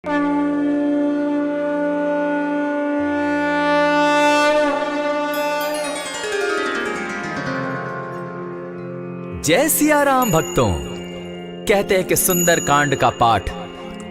जय सिया राम भक्तों। कहते हैं कि सुंदर कांड का पाठ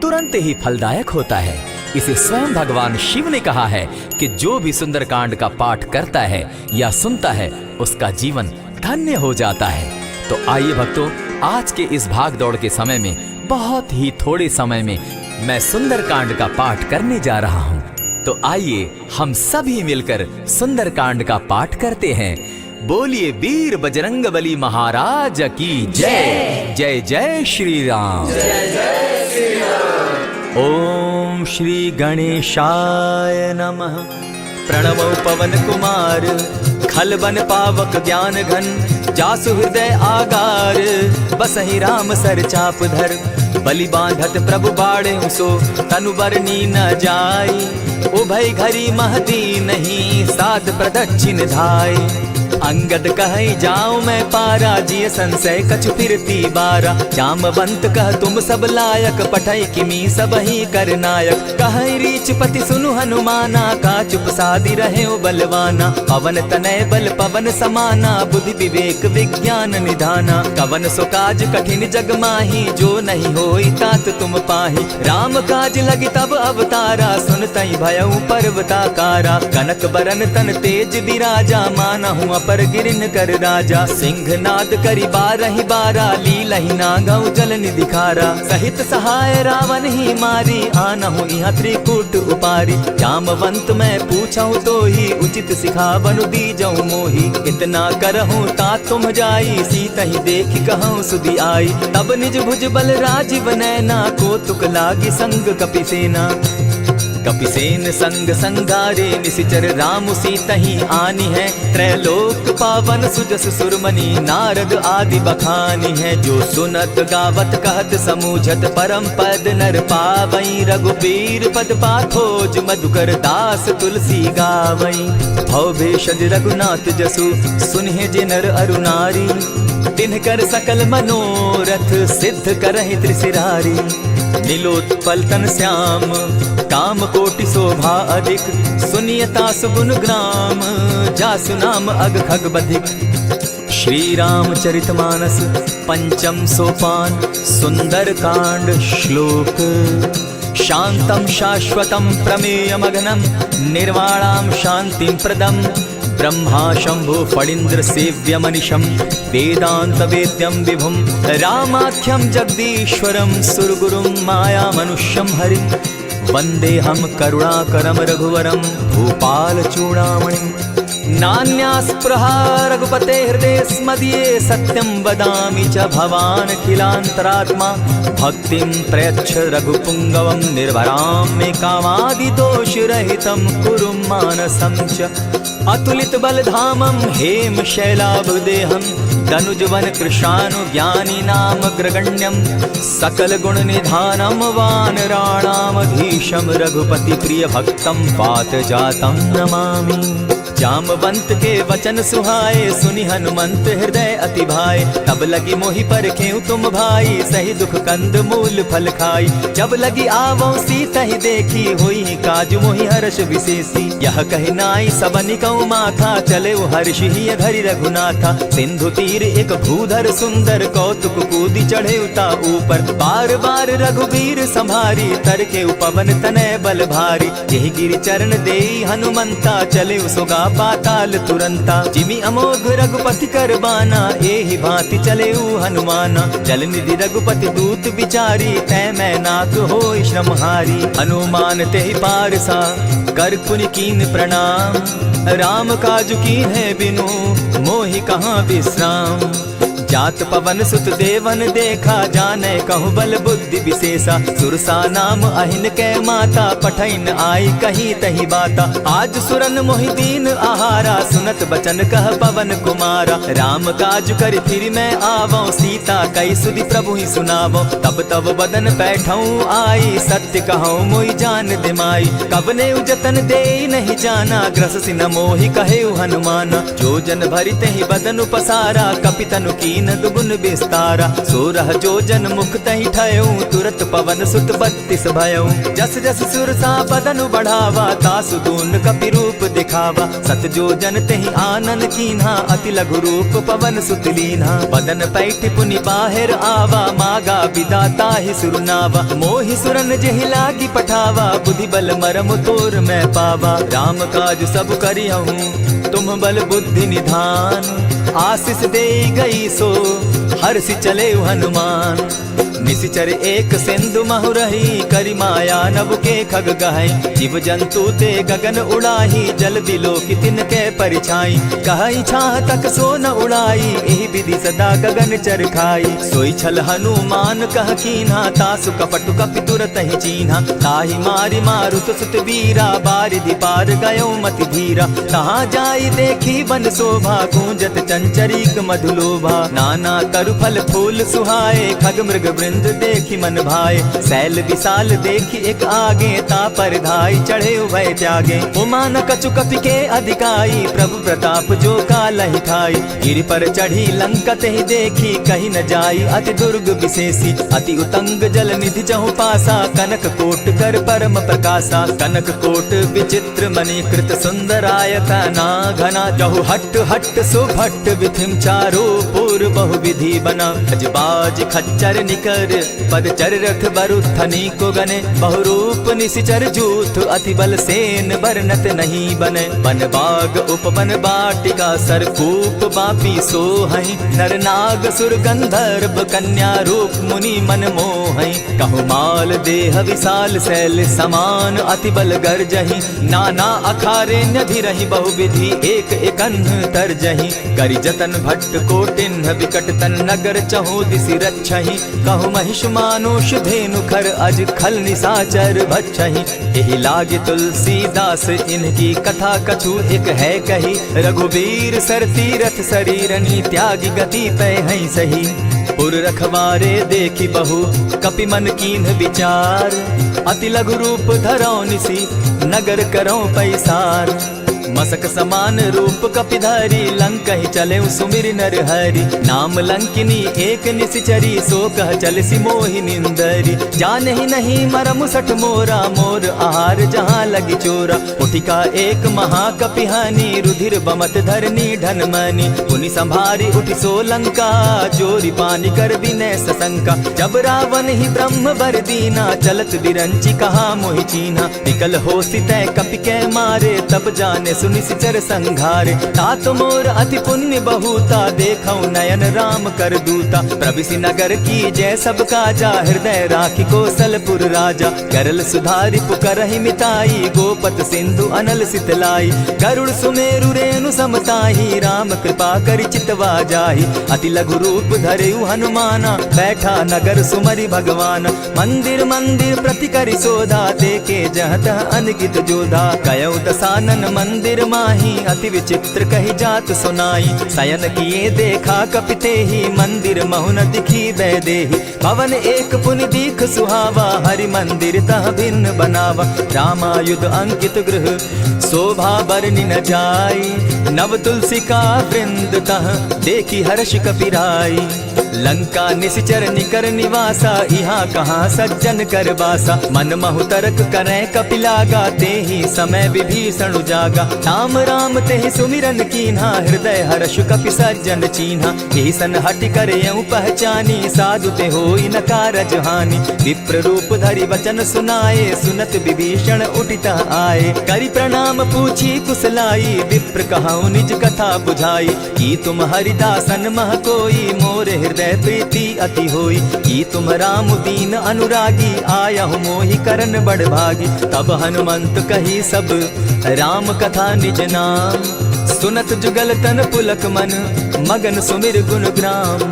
तुरंत ही फलदायक होता है। इसे स्वयं भगवान शिव ने कहा है कि जो भी सुंदर कांड का पाठ करता है या सुनता है उसका जीवन धन्य हो जाता है। तो आइए भक्तों, आज के इस भाग दौड़ के समय में बहुत ही थोड़े समय में मैं सुंदर कांड का पाठ करने जा रहा हूँ। तो आइए हम सभी मिलकर सुंदर कांड का पाठ करते हैं। बोलिए वीर बजरंगबली महाराज की जय। जय जय श्री राम। जय जय श्री राम। ओम श्री गणेशाय नमः। प्रणवो पवन कुमार, खलबन पावक ज्ञान घन, जासु हृदय आगार, बसहि राम सर चाप धर, बलि बांधत प्रभु बाढ़े सो, तनु बरनी न जाई, उभय घरी महदी नहीं, सात प्रदक्षिण धाय। अंगद कहे जाऊं मैं पारा, जिय संशय कछु फिरती बारा, जामवंत कह तुम सब लायक, पठै किमी सब ही कर नायक, कहे रीच पति सुनु हनुमाना, का चुप सादी रहे बलवाना, पवन तनय बल पवन समाना, बुद्धि विवेक विज्ञान निधाना, कवन सो काज कठिन जग माही, जो नहीं होई तात तुम पाही, राम काज लगी तब अवतारा, सुनतई भयउ पर्वताकारा, कनक बरन तन तेज विराजा, माना हूँ पर गिरिन कर राजा, सिंह नाद करी बारहि बारा, लीलहि नागौ जल निधि खारा, सहित सहाय रावण ही मारी, आनहु इहाँ त्रिकूट उपारी, जामवंत मैं पूछऊं तो ही, उचित सिखावनु दीजऊं मोही, इतना करहूं ता तुम जाई, सीता ही देखी कहूं सुधि आई, तब निज भुज बल राजीव नैना, को तुक लागी संग कपिसेना, कपिसेन संग संगारे, निशिचर राम सीता ही आनी है, त्रैलोक पावन सुजस सुरमणि, नारद आदि बखानी है, जो सुनत गावत कहत समूझत, परम पद नर पावई, रघुबीर पद पाथोज, मधुकर दास तुलसी गावई, भव भेषज रघुनाथ जसु, सुनहि जे नर अरु नारी, तिनकर सकल मनोरथ, सिद्ध करहि त्रिशिरारी, नीलोत्पल तन श्याम, काम कोटि शोभा अधिक, सुनियता सुगुन ग्राम, जासु नाम अग खग बधिक। श्री रामचरितमानस पंचम सोपान, सुंदर कांड श्लोक। शांतम शाश्वतम प्रमेयमगनम, निर्वाणाम शांतिं प्रदम, ब्रह्मा शंभु फणीन्द्र सेव्य मनिशम, वेदांत वेद्यम विभुम, रामाख्यम जगदीश्वरम, सुरगुरुम माया मनुष्यम हरिम, वंदे हम करुणाकरम रघुवरम, भूपाल चूड़ामणिम, नान्यास्पृहा रघुपते हृदय स्मदीये, सत्यं वदामि च भवान् खिलान्तरात्मा, भक्तिं प्रयच्छ रघुपुंगवं, निर्भरां मे कामादिदोषरहितं, कुरु मानसं च अतुलित बलधामं, हेम शैलाभदेहं, दनुजवन कृशानु ज्ञानी नाम ग्रगण्यं, सकल गुण निधानं, वानराणामधीशं, रघुपति प्रिय भक्तं, वात जातं नमामि। जामवंत के वचन सुहाए, सुनि हनुमंत हृदय अति भाए, तब लगी मोहि परखेउ तुम भाई, सही दुख कंद मूल फल खाई, जब लगी आवो सीता ही देखी, होई काज मोहि हर्ष विशेषी, यह कहि नाई सबनि कौ माथा, चले हर्ष ही घरि रघुनाथा, सिंधु तीर एक भूधर सुंदर, कौतुक कूदी चढ़े उता ऊपर, बार बार रघुबीर संभारी, तर के पवन तनय बल भारी, यही गिरि चरण देई हनुमंता, चले सुगा पाताल तुरंता, जिमि अमोघ रघुपति कर बाना, एहि भांति चले हनुमाना, जल निधि रघुपति दूत बिचारी, तै मैं नाथ होई श्रमहारी, हनुमान तेहि पारसा, कर पुनि कीन प्रणाम, राम काज कीन है बिनु, मोहि कहाँ विश्राम, जात पवन सुत देवन देखा, जाने कहु बल बुद्धि विशेषा, सुरसा नाम अहिन कै माता, पठैन आई कही तही बाता, आज सुरन मोहि दीन आहारा, सुनत बचन कह पवन कुमारा, राम काज कर फिर मैं आवो, सीता कई सुधि प्रभु ही सुनावो, तब तब बदन बैठऊं आई, सत्य कहूँ मोहि जान दिमाई, कबने उजतन दे नहीं जाना, ग्रस सिन मोहि कहे हनुमाना, जो जन भरित ही बदन पसारा, कपितनु की तीन दुगुन विस्तारा। 16 जोजन मुख तहि ठयऊ, तुरत पवन सुत 32 भयऊ। जस जस सुर सा बदन बढ़ावा, तासु दून कपि रूप दिखावा। 7 जोजन तेहि आनन कीन्हा, अति लघु रूप पवन सुत लीन्हा। बदन पैठ पुनि बाहिर आवा, मागा विदाता ही सुरनावा। मोहि सुरन जेहि लागी पठावा, बुद्धि बल मरम तोर मैं पावा। राम काज सब करिहूँ, तुम बल बुद्धि निधान। आशीष दे गई सो हर्षि चले हनुमान। निशिचर एक सिंधु महु रही, करि माया नभ के खग गहई। जीव जंतु ते गगन उड़ाही, जल बिलो की तिनके परिछाई। कहई छाह तक सो न उड़ाई, एहि विधि सदा गगन चर खाई। सोई छल हनुमान कह कीन्हा, तासु कपटु कपि तुरत ही चीन्हा। ताहि मारि मारुत सुत वीरा, बारिधि पार गयो मति धीरा। तहाँ जाई देखी वन शोभा, गूंजत चंचरीक मधुलोभा। नाना तरु फल फूल सुहाए, खग मृग वृंद देखी मन भाए। शैल विशाल देखी एक आगे, ता पर धाई चढ़े उभय त्यागे। उमान कछु कपि के अधिकाई, प्रभु प्रताप जो कालहि ठाई। गिरि पर चढ़ी लंका तेहि देखी, कहीं न जाई अति दुर्ग विशेषी। अति उतंग जल निधि जहु पासा, कनक कोट कर परम प्रकाशा। कनक कोट विचित्र मणिकृत सुंदरायत ना घना। जहु हट हट सुभट विधिम चारो पूर बहु विधि बना। अजबाज खच्चर निकर पदचर रथ बरुथनी को गने। बहुरूप निशिचर जूथ, अति बल सेन बरनत नहीं बने। बन बाग उपवन बाटिका, सरकूप बापी सोहई। नर नाग सुर गंधर्व, कन्या रूप मुनि मन मोहई। कहु माल देह विशाल शैल समान, अति बल गर्जहि। नाना अखारे न्यधिरहि, बहुविधि एक एकन्ह तरजहि। करि जतन भट्ट कोटिन्ह, विकट तन नगर चहु दिसि रक्षहि। कहु महिष मानुष धेनु खर, अज खल निशाचर भक्षहि। एहि लागे तुलसीदास, इनकी कथा कछु एक है कही। रघुवीर सर तीरथ शरीरनी, त्यागी गति पै हई सही। पुर रखवारे देखी बहु, कपि मन कीन्ह विचार। अति लघु रूप धरौ निसी, नगर करौ पैसार। मसक समान रूप कपिधारी, लंकहि चले सुमिर नर हरि। नाम लंकिनी एक निशिचरी, सो कह चल सी मोहि निंदरी। जानहि नहीं मरम सठ मोरा, मोर आहार जहाँ लगी चोरा। उठिका एक महाकपिहानी, रुधिर बमत धरनी ढन मनी। पुनि संभारी उठि सो लंका, जोरी पानी कर विनय सशंका। जब रावण ही ब्रह्म बर दीना, चलत बिरंची कहा मोहि चीन्हा। निकल हो सितै कपि कै मारे, तब जाने सुनि सिचर संघारे। तात मोर अति पुण्य बहुता, देखौ नयन राम कर दूता। प्रविशि नगर की जय सब काजा, हृदय राखी कौशलपुर राजा। करल सुधारि पुकरहि मिताई, गोपत सिंधु अनल सितलाई। गरुड़ सुमेरु रेणु समताही, राम कृपा करि चितवा जाहि। अति लघु रूप धरेउ हनुमाना, बैठा नगर सुमरि भगवान। मंदिर मंदिर प्रति करि सोधा, देखे जहत अनगित जोधा। गयौ दसानन मंदिर माही, अति विचित्र कही जात सुनाई। शयन किए देखा कपिते ही, मंदिर महु न दिखी वैदेही। भवन एक पुनि दीख सुहावा, हरि मंदिर तह भिन्न बनावा। रामायुध अंकित गृह, शोभा बरनि न जाई। नव तुलसी का वृंद तह, देखी हर्ष कपिराई। लंका निशिचर निकर निवासा, यहाँ कहाँ सज्जन कर बासा। मन महु तरक करै कपिलागा, तेहि समय विभीषण जागा। राम राम तेहि सुमिरन कीन्हा, हृदय हर्ष कपि सज्जन चीन्हा। एहि सन हटि कर यूं पहचानी, साधु ते होई न कारज हानि। विप्र रूप धरि वचन सुनाए, सुनत विभीषण उठित आए। करि प्रणाम पूछी कुशलाई, विप्र कहऊँ निज कथा बुझाई। की तुम हरिदासन मह कोई, मोर हृदय प्रीति अति होई। की तुम राम दीन अनुरागी, आयहु मोहि करन बड़ भागी। तब हनुमंत कही सब राम कथा निज नाम। सुनत जुगल तन पुलक मन, मगन सुमिर गुण ग्राम।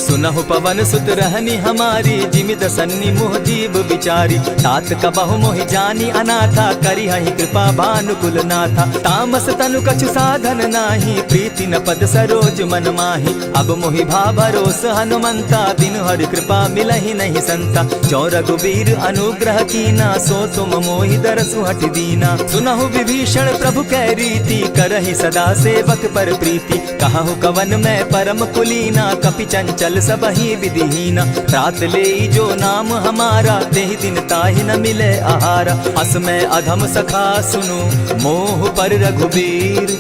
सुनहु पवन सुत रहनी हमारी, जिमि दसन्नी मोह जीव विचारी। तात कबहु मोहि जानी अनाथा, करी हहि कृपा भानुकुल नाथा। तामस तनु कछु साधन नाही, प्रीति न पद सरोज मन माही। अब मोहि भा भरोस हनुमंता, बिनु हरि कृपा मिलहि नहीं संता। जो रघुबीर अनुग्रह कीना, सो तुम मोहि दरसु हठ दीना। सुनहु विभीषण प्रभु कै रीति, करहि सदा सेवक पर प्रीति। कहु कवन मैं परम कुलीना, कपि चंचल सबहि विधिहीना। त्रात लेई जो नाम हमारा, तेहि दिन ताहि न मिले आहारा। अस मैं अधम सखा सुनु, मोह पर रघुबीर।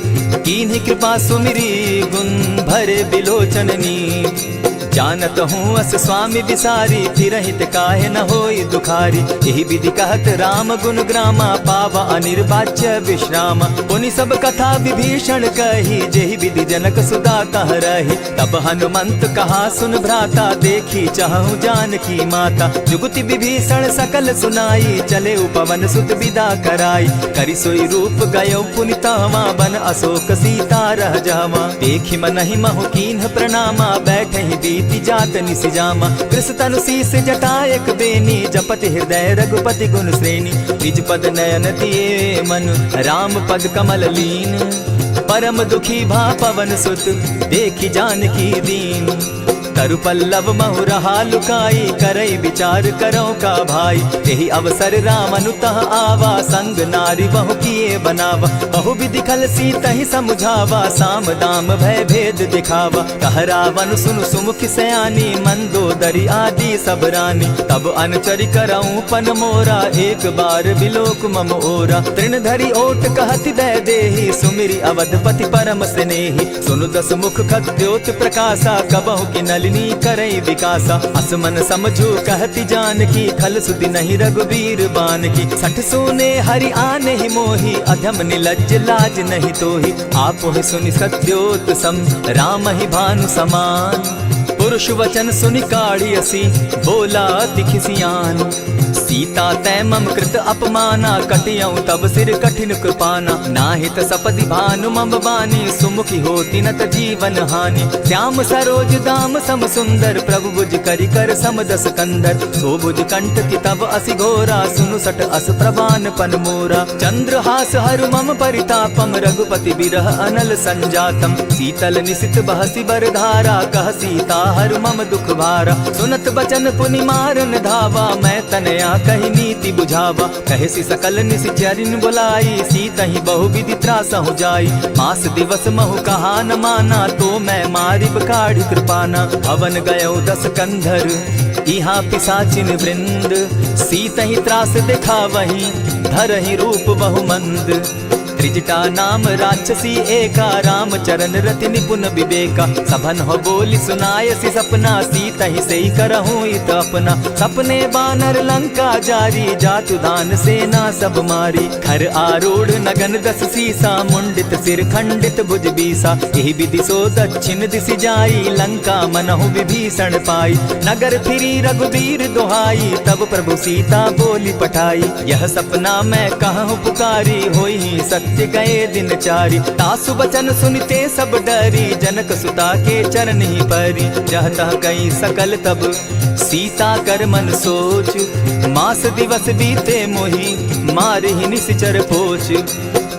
कीन्ही कृपा सुमिरी, गुण भरे बिलोचन नीर। जानत हूँ अस स्वामी विसारी, फिरहित काहे न होई दुखारी। यही विधि कहत राम गुण ग्रामा, पावा अनिर्वाच्य विश्राम। पुनि सब कथा विभीषण कही, जेहि विधि जनक सुता कह रही। तब हनुमंत कहा सुन भ्राता, देखी चाहूँ जानकी माता। जुगति विभीषण सकल सुनाई, चले उपवन सुत विदा कराई। करि सोई रूप गयो पुनि तहवा, बन अशोक सीता रह जावा। देखी मनहि महु कीन्ह प्रणामा, बैठे ही जात निसिजामा। कृष तनु शीस जटायक बेनी, जपति हृदय रघुपति गुण श्रेणी। निज पद नयन दिए मन, राम पद कमल लीन। परम दुखी भा पवन सुत, देखी जानकी दीन। तरु पल्लव महु रहा लुकाई, करई विचार करो का भाई। यही अवसर राम अनुतः आवा, संग नारी बहु किए बनावा। बहु विधि खल सीतहि समुझावा, साम दाम भय भेद दिखावा। कह रावण सुनु सुमुख सयानी, मंदोदरी आदि सब रानी। तब अनुचरि करऊं पन मोरा, एक बार बिलोक मम ओरा। तृण धरि ओट कहति दय देहि, सुमिरि अवधपति परम स्नेही। सुनु दस मुख खद्योत प्रकाशा, कबहु कि नलिनी करई विकासा। असमन समझो कहति जानकी, खल सुधि नहीं रघुबीर बान की। सठ सोने हरि आने ही मोही, अधम निलज्ज लाज नहीं तोही। आपो ही सुनि सत्योत सम, राम ही भानु समान। पुरुष वचन सुनि काढ़ियसी, बोला अति खिसियान। सीता तै मम कृत अपमाना, कटियऊं तब सिर कठिन कृपाना। नाहित सपदि भानु मम बानी, सुमुखी होती न त जीवन हानि। श्याम सरोज दाम सम सुंदर, प्रभु बुझ करि कर समदस कंदर। सो बुझ कंठ की तब असि घोरा, सुनु सट अस प्रवान पन मोरा। चंद्रहास हरु मम परितापम, रघुपति बिरह अनल संजातम। शीतल निशित बहसी बरधारा, कह सीता हरु मम दुख भारा। सुनत बचन पुनि मारन धावा, मैं तनया कही नीति बुझावा। कहसी सकल निशिचरिन बुलाई, सीतहि बहु विधि त्रासहु जाई। मास दिवस महु कहा न माना, तो मैं मारिब काढ़ी कृपाना। हवन गयो 10 कंधर, इहाँ पिशाचिन वृंद। सीतहि त्रास दिखावहि, धरहि रूप बहु मंद। त्रिजटा नाम राक्षसी एका, राम चरण रति निपुण विवेका। सभन हो बोली सुनायसी सपना, सीतहि सेई करहूँ इत अपना। सपने बानर लंका जारी, जातु दान सेना सब मारी। खर आरूढ़ नगन 10 सीसा, मुंडित सिर खंडित भुज बीसा। यही विधि सो दक्षिण दिशि जाई, लंका मनहु विभीषण पाई। नगर फिरी रघुबीर दुहाई, तब प्रभु सीता बोली पठाई। यह सपना मैं कहूँ पुकारी, होई सत्य गए दिन चारी। तासु बचन सुनते सब डरी, जनक सुता के चरण ही परी। जह तह गई सकल तब, सीता कर मन सोच। मास दिवस बीते मोही, मारे ही निश्चर पोच।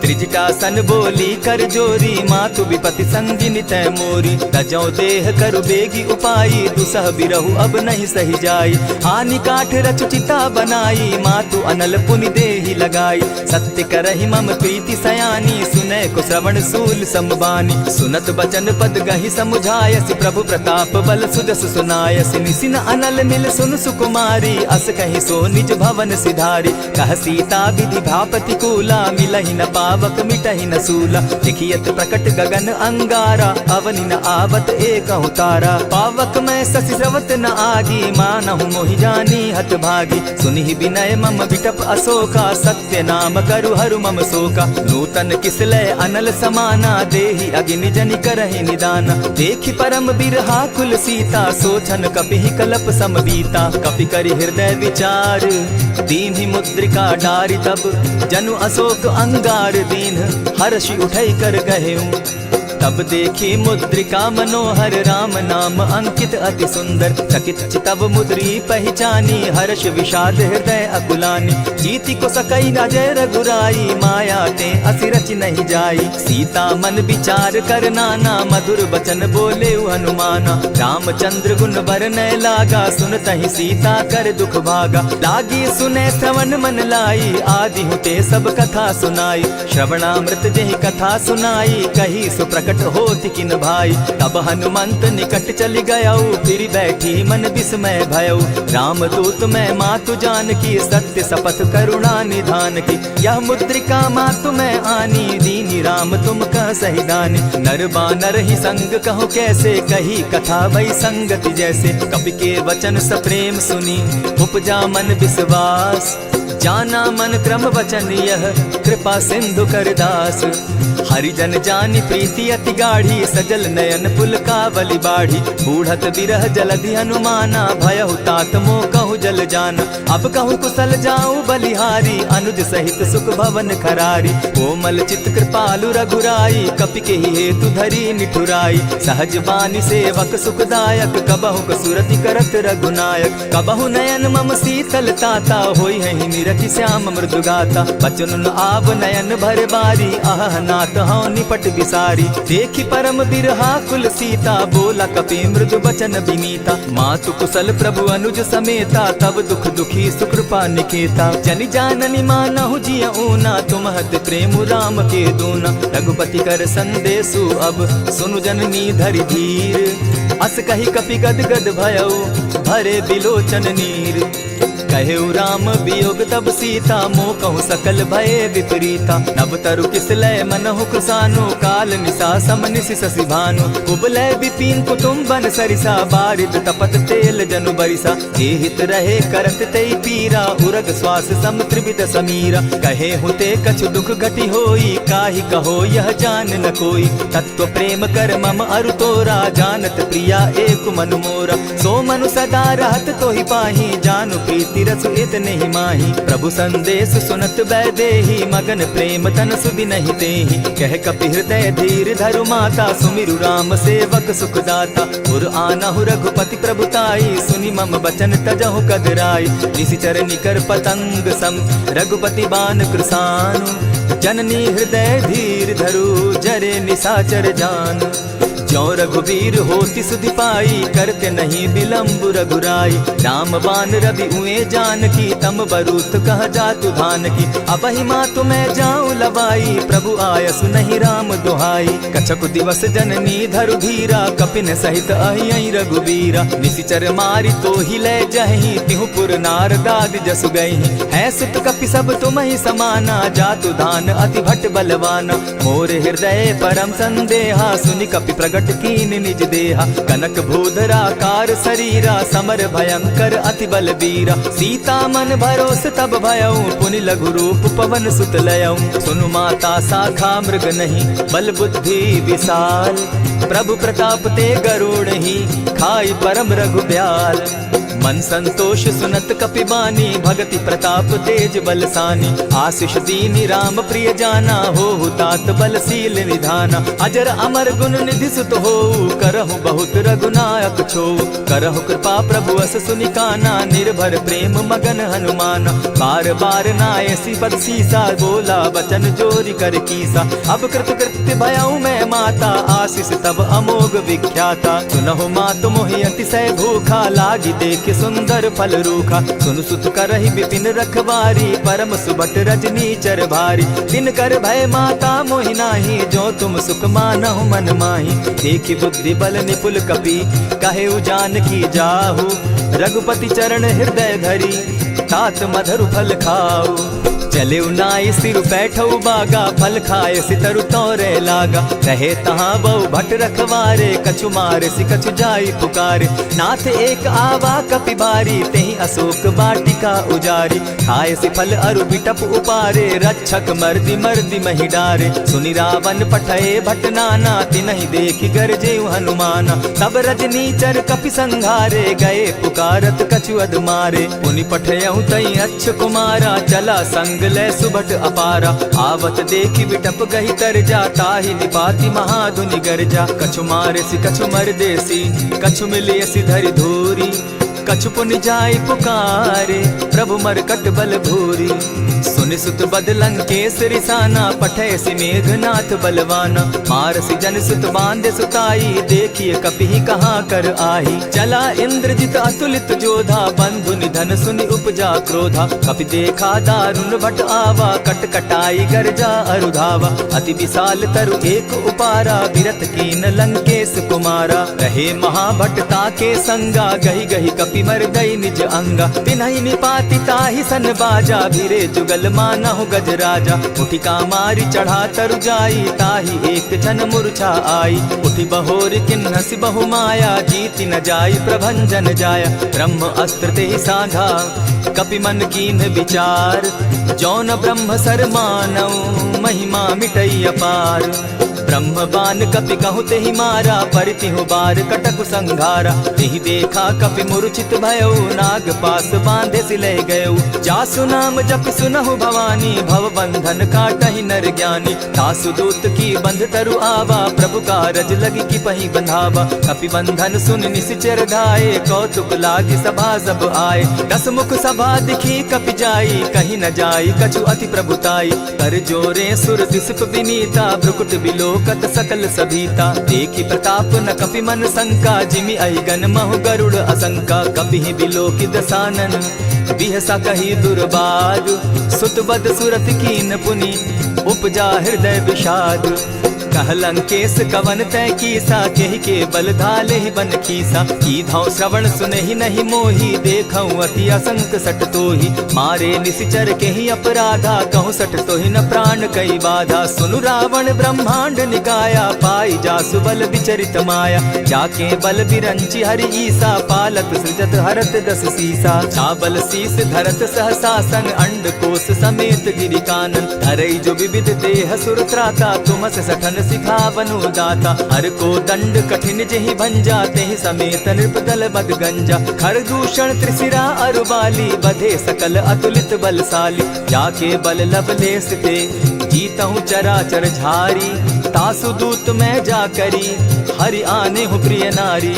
त्रिजटा सन बोली कर जोरी, मातु विपति संगिनी तै मोरी। तजौ देह करु बेगी उपाई, दुसह बिरहु अब नहीं सही जाई। हानि काठ रच चिता बनाई, मातु अनल पुनि देहि लगाई। सत्य करहि मम प्रीति सयानी, सुनै को श्रवण सूल समबानी। सुनत बचन पद गहि समुझायसि, प्रभु प्रताप बल सुजस सुनायसि। निसिन अनल मिल सुन सुकुमारी, अस कहि सो निज भवन सिधारी। कह सीता विधि भापति कूला, मिलहि न पावक मिटहि न सूला। लिखियत प्रकट गगन अंगारा, अवनि न आवत एकहु तारा। पावक मैं शशि स्रवत न आगी, मानहु मोहि जानी हत भागी। सुनिहि विनय मम विटप अशोका, सत्य नाम करु हरु मम शोका। नूतन किसलय अनल समाना, देहि अगिनि जनि करहि निदाना। देखि परम बिरहा कुल सीता, सोचन कपिहि कलप समबीता। कपि करि हृदय विचार, दीन्हि मुद्रिका डारि तब। जनु अशोक अंगार दीन, हर्षि उठै कर गहेऊ। तब देखी मुद्रिका मनोहर राम नाम अंकित अति सुंदर। चकित चितव मुद्री पहचानी हर्ष विषाद हृदय अकुलानी। जीति को सकई अजय रघुराई माया ते असि रच नहीं जाई। सीता मन विचार कर नाना मधुर बचन बोले हनुमाना। रामचंद्र गुण बरनय लागा सुनतहि सीता कर दुख भागा। लागी सुने श्रवण मन लाई आदि हुते सब कथा सुनाई। श्रवणामृत जेहि कथा सुनाई कही सुप्रकट होति किन भाई। तब हनुमंत निकट चली गयऊ फिर बैठी मन विस्मय भयऊ। राम दूत मैं मातु जान की सत्य शपथ करुणा निधान की। यह मुद्रिका मातु मैं आनी दीनी राम तुम कह सही दानी। नर बानर ही संग कहो कैसे कही कथा भई संगति जैसे। कपि के वचन सप्रेम सुनी उपजा मन विश्वास। जाना मन क्रम वचन यह कृपा सिंधु कर दास। हरिजन जानी प्रीति अति गाढ़ी सजल नयन पुलकावली बाढ़ी। बूढ़त बिरह जलधि हनुमाना भयहु तात मोह कहु जल जाना। अब कहु कुशल जाऊं बलिहारी अनुज सहित सुख भवन खरारी। कोमल चित कृपालु रघुराई कपि के ही हेतु धरी निठुराई। सहज बानी सेवक सुखदायक कबहु कसुरति करत रघुनायक। कबहु नयन मम शीतल ताता होई है निरखि श्याम मृदु गाता। बचन आव नयन भर बारी आह नाथ हौ निपट बिसारी। देखी परम बिरहा कुल सीता बोला कपि मृदु बचन विनीता। मातु कुशल प्रभु अनुज समेता तब दुख दुखी सुकृपा निकेता। जनि जाननी मानहु जिय ऊना तुम हत प्रेम राम के दूना। रघुपति कर संदेशु अब सुनु जननी धरि धीर। अस कही कपि गद गद भयऊ भरे बिलोचन नीर। कहेउ राम वियोग तब सीता मोह कहु सकल भये विपरीता। नव तरु किसलय मनहु कुसानु काल निशा सम निशि शशि भानु। उबलय विपिन कुटुम्बन सरिसा बारिद तपत तेल जनु बरिसा। जे हित रहे करत तेई पीरा उरग श्वास सम त्रिविध समीरा। कहे हुते कछु दुख घटी होई काहि कहो यह जान न कोई। तत्व प्रेम कर मम अरु तोरा जानत प्रिया एक मनु मोरा। सो मनु सदा रहत तोहि पाही जानु प्रीति रसु इतने ही माही। प्रभु संदेश सुनत बैदेही मगन प्रेम तन सुधि नहीं देही। कह कपि हृदय धीर धरु माता सुमिरु राम सेवक सुखदाता। उर आनहु रघुपति प्रभुताई सुनि मम बचन तजहु कदराई। निशिचर निकर पतंग सम रघुपति बान कृसानु। जननी हृदय धीर धरु जरे निशाचर जान। ज्यों रघुवीर होति सुधि पाई करते नहीं विलम्ब रघुराई। राम बान रवि उए जान की तम बरूथ कह जातु धान की। अब ही मातु मैं जाऊं लवाई प्रभु आयसु नहीं राम दुहाई। कछक दिवस जननी धरु धीरा कपिन सहित अहि रघुवीरा। निशिचर मारी तो ही ले जहि तिहुपुर नारदादि जसु गई। है सुत कपि सब तुम ही समाना जातु धान अति भट बलवाना। मोर हृदय परम संदेहा सुनि कपि प्रगट कीन निज देहा। कनक भूधरा कार शरीरा समर भयंकर अति बलबीरा। सीता मन भरोस तब भयऊ पुनि लघु रूप पवन सुत लयऊ। सुनु माता शाखा मृग नहीं बल बुद्धि विशाल। प्रभु प्रताप ते गरुड़ ही खाई परम रघुब्याल। मन संतोष सुनत कपि बानी भगति प्रताप तेज बलसानी। आशीष दीनी राम प्रिय जाना हो तात बलशील निधाना। अजर अमर गुण निधि सुत हो करहु बहुत रघुनायक छो। करहु कृपा प्रभु अस सुनिकाना निर्भर प्रेम मगन हनुमाना। बार बार नायसी पद सीसा बोला वचन जोरी कर कीसा। अब कृत कृत्य भयऊ मैं माता आशीष तब अमोघ विख्याता। सुनहु मातु मोहि अतिशय भूखा लागी देख सुंदर फल रूखा। सुन सुत करहि विपिन रखवारी परम सुबट रजनी चर भारी। दिन कर भय माता मोहि नाही जो तुम सुख मानहु मन माही। देखि बुद्धि बल निपुल कपि कहे जान की जाहु। रघुपति चरण हृदय धरी तात मधुर फल खाऊ। चले नाई सिर बैठऊ बागा फल खाए सितरु तोरे लागा। रहे तहाँ बहु भट रखवारे कछु मारे सि कछु जाई पुकारे। नाथ एक आवा कपि बारी तेहि अशोक वाटिका उजारी। खाए सि फल अरु बिटप उपारे रक्षक मर्दि मर्दि महि डारे। सुनि रावण पठये भट नाना तिनहि देखि गरजेउ हनुमाना। तब रजनीचर कपि संघारे गए पुकारत कछु अध मारे। पुनि पठयउ तई अच्छ कुमारा चला संग लय सुभट अपारा। आवत देखी विटप गही तर जाता ही निपाति महाधुनि गर्जा। कछु मारेसी कछु मर देसी कछु मिलियसी धरि धूरी। कछु पुनि जाय पुकारे प्रभु मरकट बल भूरी। सुनि सुत बद लंकेश रिसाना पठैसी मेघनाथ बलवाना। मारसी जन सुत बांधे सुताई देखिए कपि कहाँ कर आही। चला इंद्रजित अतुलित जोधा बंधु निधन सुनि उपजा क्रोधा। कपि देखा दारुण भट आवा कट कटाई गर्जा अरुधावा। अति विशाल तरु एक उपारा विरत कीन लंकेश कुमारा। रहे महाभट ताके संगा गही गही कपि मर गई निज अंगा। तिन्हि निपाति ताहि सन बाजा भीरे जुगल मानहु गजराजा। उठी कामारी चढ़ा तरु जाई ताहि एक जन मूर्छा आई। उठी बहोर किन्नसी बहु माया जीति न जाई प्रभंजन जाया। ब्रह्म अस्त्र ते साधा कपि मन कीन विचार। जौन ब्रह्म सर मानव महिमा मिटई अपार। ब्रह्म बान कपि कहु तेहि मारा परितिहु बार कटकु संघारा। तेहि देखा कपि मूर्छित भयो नाग पास बांधे सिले गयो। जासु नाम जपि सुनहु भवानी भव बंधन काटहि नर ज्ञानी। तासु दूत की बंध तरु आवा प्रभु कारज लगी की पही बंधावा। कपि बंधन सुन निश्चर धाये कौतुक लागी सभा सब आए। दस मुख सभा दिखी कपि जाई कहीं न जाई कछु अति प्रभुताई। कर जोरे सुर दिसप विनीता भ्रुकुट बिलो कत सकल सभीता। देखी प्रताप न कपि मन शंका जिमि अहिगन महु गरुड़ असंका। कपि बिलोकि दसानन बिहसा कही दुर्बाद। सुत बद सुरत कीन पुनि उपजा हृदय विषाद। कह लंकेश कवन तय कीसा केहि के बल धाले ही बन खीसा। की धाव श्रवण सुने ही नहीं मोही देखऊं अति असंक सट तोही। मारे निशिचर के ही अपराधा कहूँ सट तो ही न प्राण कई बाधा। सुनु रावण ब्रह्मांड निकाया पाई जासु बल विचरित माया। जाके बल बिरंची हरि ईसा पालत सृजत हरत दस सीसा। चाबल शीस धरत सहसासन अंड कोश समेत गिरि कानन। धरई जो विविध देह सुर त्राता तुमस सठन सिखावनु दाता। हर को दंड कठिन जेहि भंजा तेहि समेत नृपदल बद गंजा। खर दूषण त्रिशिरा अरुबाली बधे सकल अतुलित बलशाली। जाके बल लब लेस ते जीतहु चराचर झारी। तासु दूत मैं जा करी हरि आने हूँ प्रिय नारी।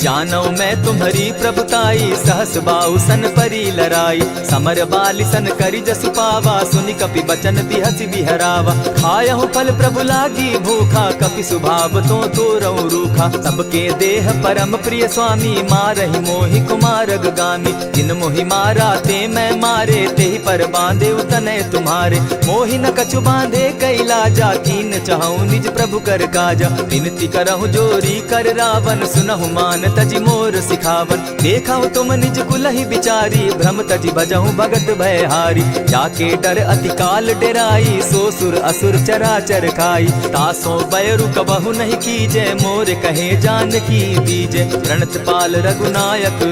जानो मैं तुम्हारी प्रभुताई सहस बाहु सन परी लराई। समर बाली सन करी जसु पावा सुनि कपि बचन बिहसि बिहरावा। खायहु फल प्रभु लागी भूखा कपि सुभाव तो तोरहु रूखा। सबके देह परम प्रिय स्वामी मारहि मोहि कुमारग गामी। जिन मोहि मारा ते मैं मारे तेहि पर बांधे उतने तुम्हारे। मोहि न कछु बांधे कैलाजा कीन चाहूं निज प्रभु कर काजा। विनती करहु जोरी कर रावण सुनहु मान तजी मोर सिखावन। देखा तुम निज कुलहि बिचारी भ्रम तजी भजहु भगत भयहारी। जाके डर अति काल डेराई सो सुर असुर चराचर खाई। तासो बैरु कबहु नहीं कीजे मोर कहे जानकी बीजे। प्रणत पाल रघुनायक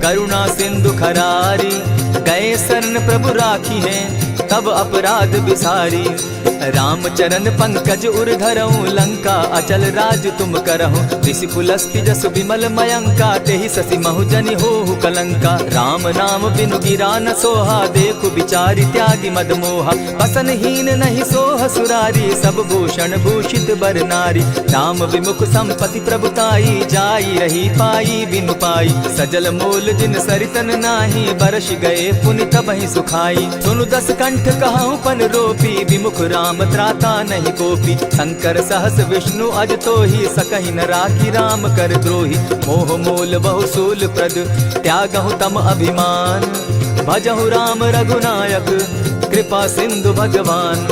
करुणा सिंधु खरारी। गए शरण प्रभु राखी है तब अपराध बिसारी। रामचरण पंकज उर धरऊं लंका अचल राज तुम करहूं। ऋषि पुलस्ति जस विमल मयंका तेहि ससि महु जनि होहु कलंका। राम नाम बिनु गिरा न सोहा देखु बिचारी त्यागी मद मोहा। बसन हीन नहीं सोह सुरारी सब भूषण भूषित बर नारी। राम विमुख संपति प्रभुताई जाई रही पाई बिनु पाई। सजल मोल जिन सरितन नाही बरस गए पुनि तबहि सुखाई। सुनु दस कंठ कहूं पन रोपी विमुख राम त्राता नहीं कोपी। शंकर सहस विष्णु अज तो ही सकहि न राखी राम कर द्रोही। मोह मोल बहु सूल प्रद त्यागहु तम अभिमान। भजहु राम रघुनायक कृपा सिंधु भगवान।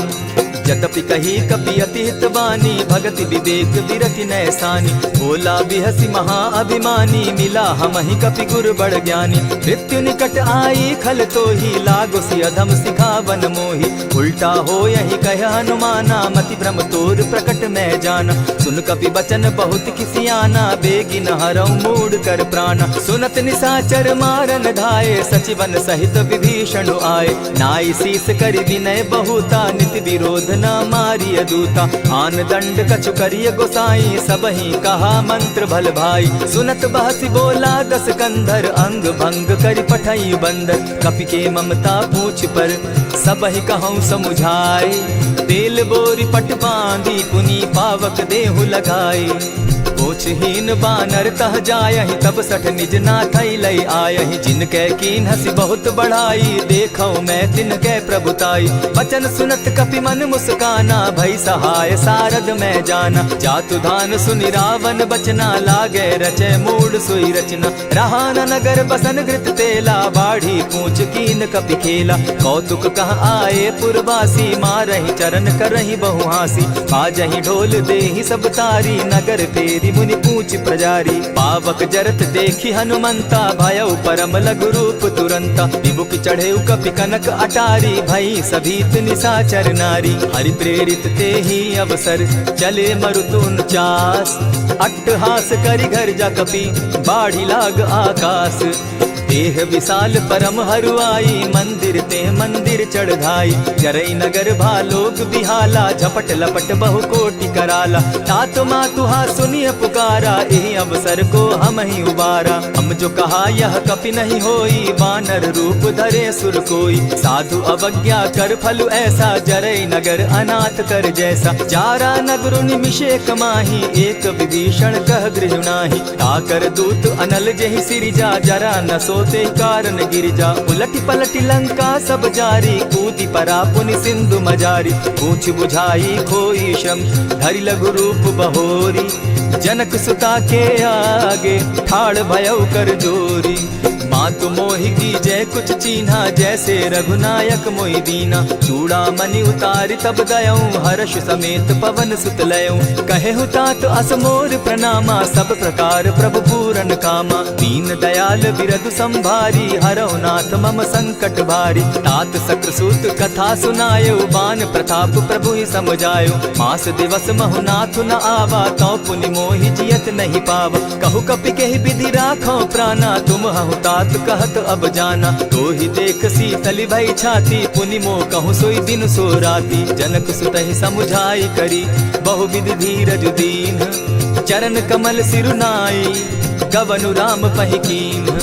जतपि कही कपि अति हितवानी भगति विवेक विरति नैसानी। बोला बिहसी महा अभिमानी मिला हमहि कपि गुर बड़ ज्ञानी। मृत्यु निकट आई खल तो ही लागो सि अधम सिखावन मोही। उल्टा हो यही कह हनुमाना मति भ्रम तोर प्रकट मैं जाना। सुन कपि बचन बहुत किसियाना बेगी न हरऊ मूड कर प्राणा। सुनत निशाचर मारन धाये सचिवन सहित विभीषण आए। नाई शीस करि विनय बहुता नित विरोध न मारिय दूता। आन दंड कछु करिय गोसाई, सबहि कहा मंत्र भल भाई। सुनत बहसी बोला दस कंधर, अंग भंग करि पठई बंदर। कपि के ममता पूछ पर, सबहि कहूँ समुझाए। तेल बोरी पट बांधी, पुनि पावक देहु लगाई। पूछहीन बानर तह जायहि, तब सठ निज नाथ लई आयहि। जिनके कीन हसी बहुत बढ़ाई, देखौ मैं तिनके प्रभुताई। बचन सुनत कपि मन मुस्काना, भई सहाय सारद मैं जाना। जातु धान सुनि रावण बचना, लागे रचे मूड सोई रचना। रहा न नगर बसन घृत तेला, बाढ़ी पूछ कीन कपि खेला। कौतुक कह आए पुरवासी, मारहि चरण करहि बहु हासी। बाजहि ढोल देहि सब तारी, नगर फेरी मुनि पूछ प्रजारी। पावक जरत देखी हनुमंता, भयउ परम लघु रूप तुरंता। विमुख चढ़े कपि कनक अटारी, भई सभीत निशाचर नारी। हरि प्रेरित ते ही अवसर, चले मरुतुन चास। अट्टहास करि घर जा कपि, बाढ़ी लाग आकाश। देह विशाल परम हरुआई, मंदिर ते मंदिर चढ़ाई। जरई नगर भालोक बिहाला, झपट लपट बहु कोटि कराला। तात मातुहा सुनिय पुकारा, एहि अवसर को हम ही उबारा। हम जो कहा यह कपि नहीं होई, बानर रूप धरे सुर कोई। साधु अवज्ञा कर फल ऐसा, जरई नगर अनाथ कर जैसा। जारा नगर निमिषे कमाही, एक विभीषण कह गृह नाही। ताकर दूत अनल जहि सिरिजा, जरा न सोते कारण गिरिजा। उलटी पलटी लंका सब जारी, कूदी परा पुनि सिंधु मजारी। पूछ बुझाई खोई श्रम, धरि लघु रूप बहोरी। जनक सुता के आगे, ठाड़ भयउ कर जोरी। मातु मोहि की जय कुछ चीन्हा, जैसे रघुनायक मोहि दीना। चूड़ामणि उतारि तब दयऊं, हर्ष समेत पवन सुत लयऊं। कहे तात असमोर प्रणामा, सब प्रकार प्रभु पूरन कामा। दीन दयाल बिरदु संभारी, हरौ नाथ मम संकट भारी। तात सक्रसूत कथा सुनायो, बान प्रताप प्रभु ही समझायो। मास दिवस महु नाथ न आवा, तौ पुनि मोहि जियत नहीं पावा। कहु कपि केहि विधि राखो प्राणा, तुम हहु तात कहत अब जाना। तो ही देख शीतल भई छाती, पुनि मोह कहूँ सोई दिन सो राती। जनक सुतहि समुझाई करी, बहु विधि धीरज दीन। चरण कमल सिरुनाई, गवनु राम पहि कीन।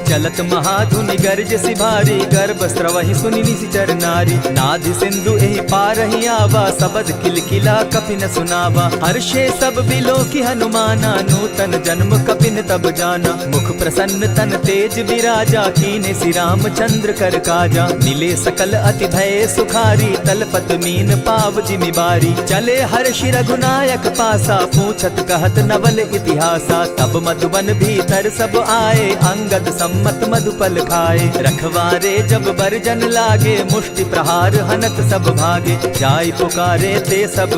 चलत महाधुनि गर्ज सिभारी, गर्भ स्रवहि सुनि निशिचर नारी। नादि सिंधु एहि पारहि आवा, सबद किलकिला कपि न सुनावा। हर्षे सब बिलोकी हनुमाना, नूतन जन्म कपि न तब जाना। मुख प्रसन्न तन तेज विराजा, कीने श्री रामचंद्र कर काजा। मिले सकल अति भय सुखारी, तलपत मीन पाव जिमि बारी। चले हर्षि रघुनायक पासा, पूछत कहत नवल इतिहासा। तब मधुबन भीतर सब आए, अंगद मत मधुपल खाए। रखवारे जब बरजन लागे, मुष्टि प्रहार हनत सब भागे। जाय पुकारे ते सब,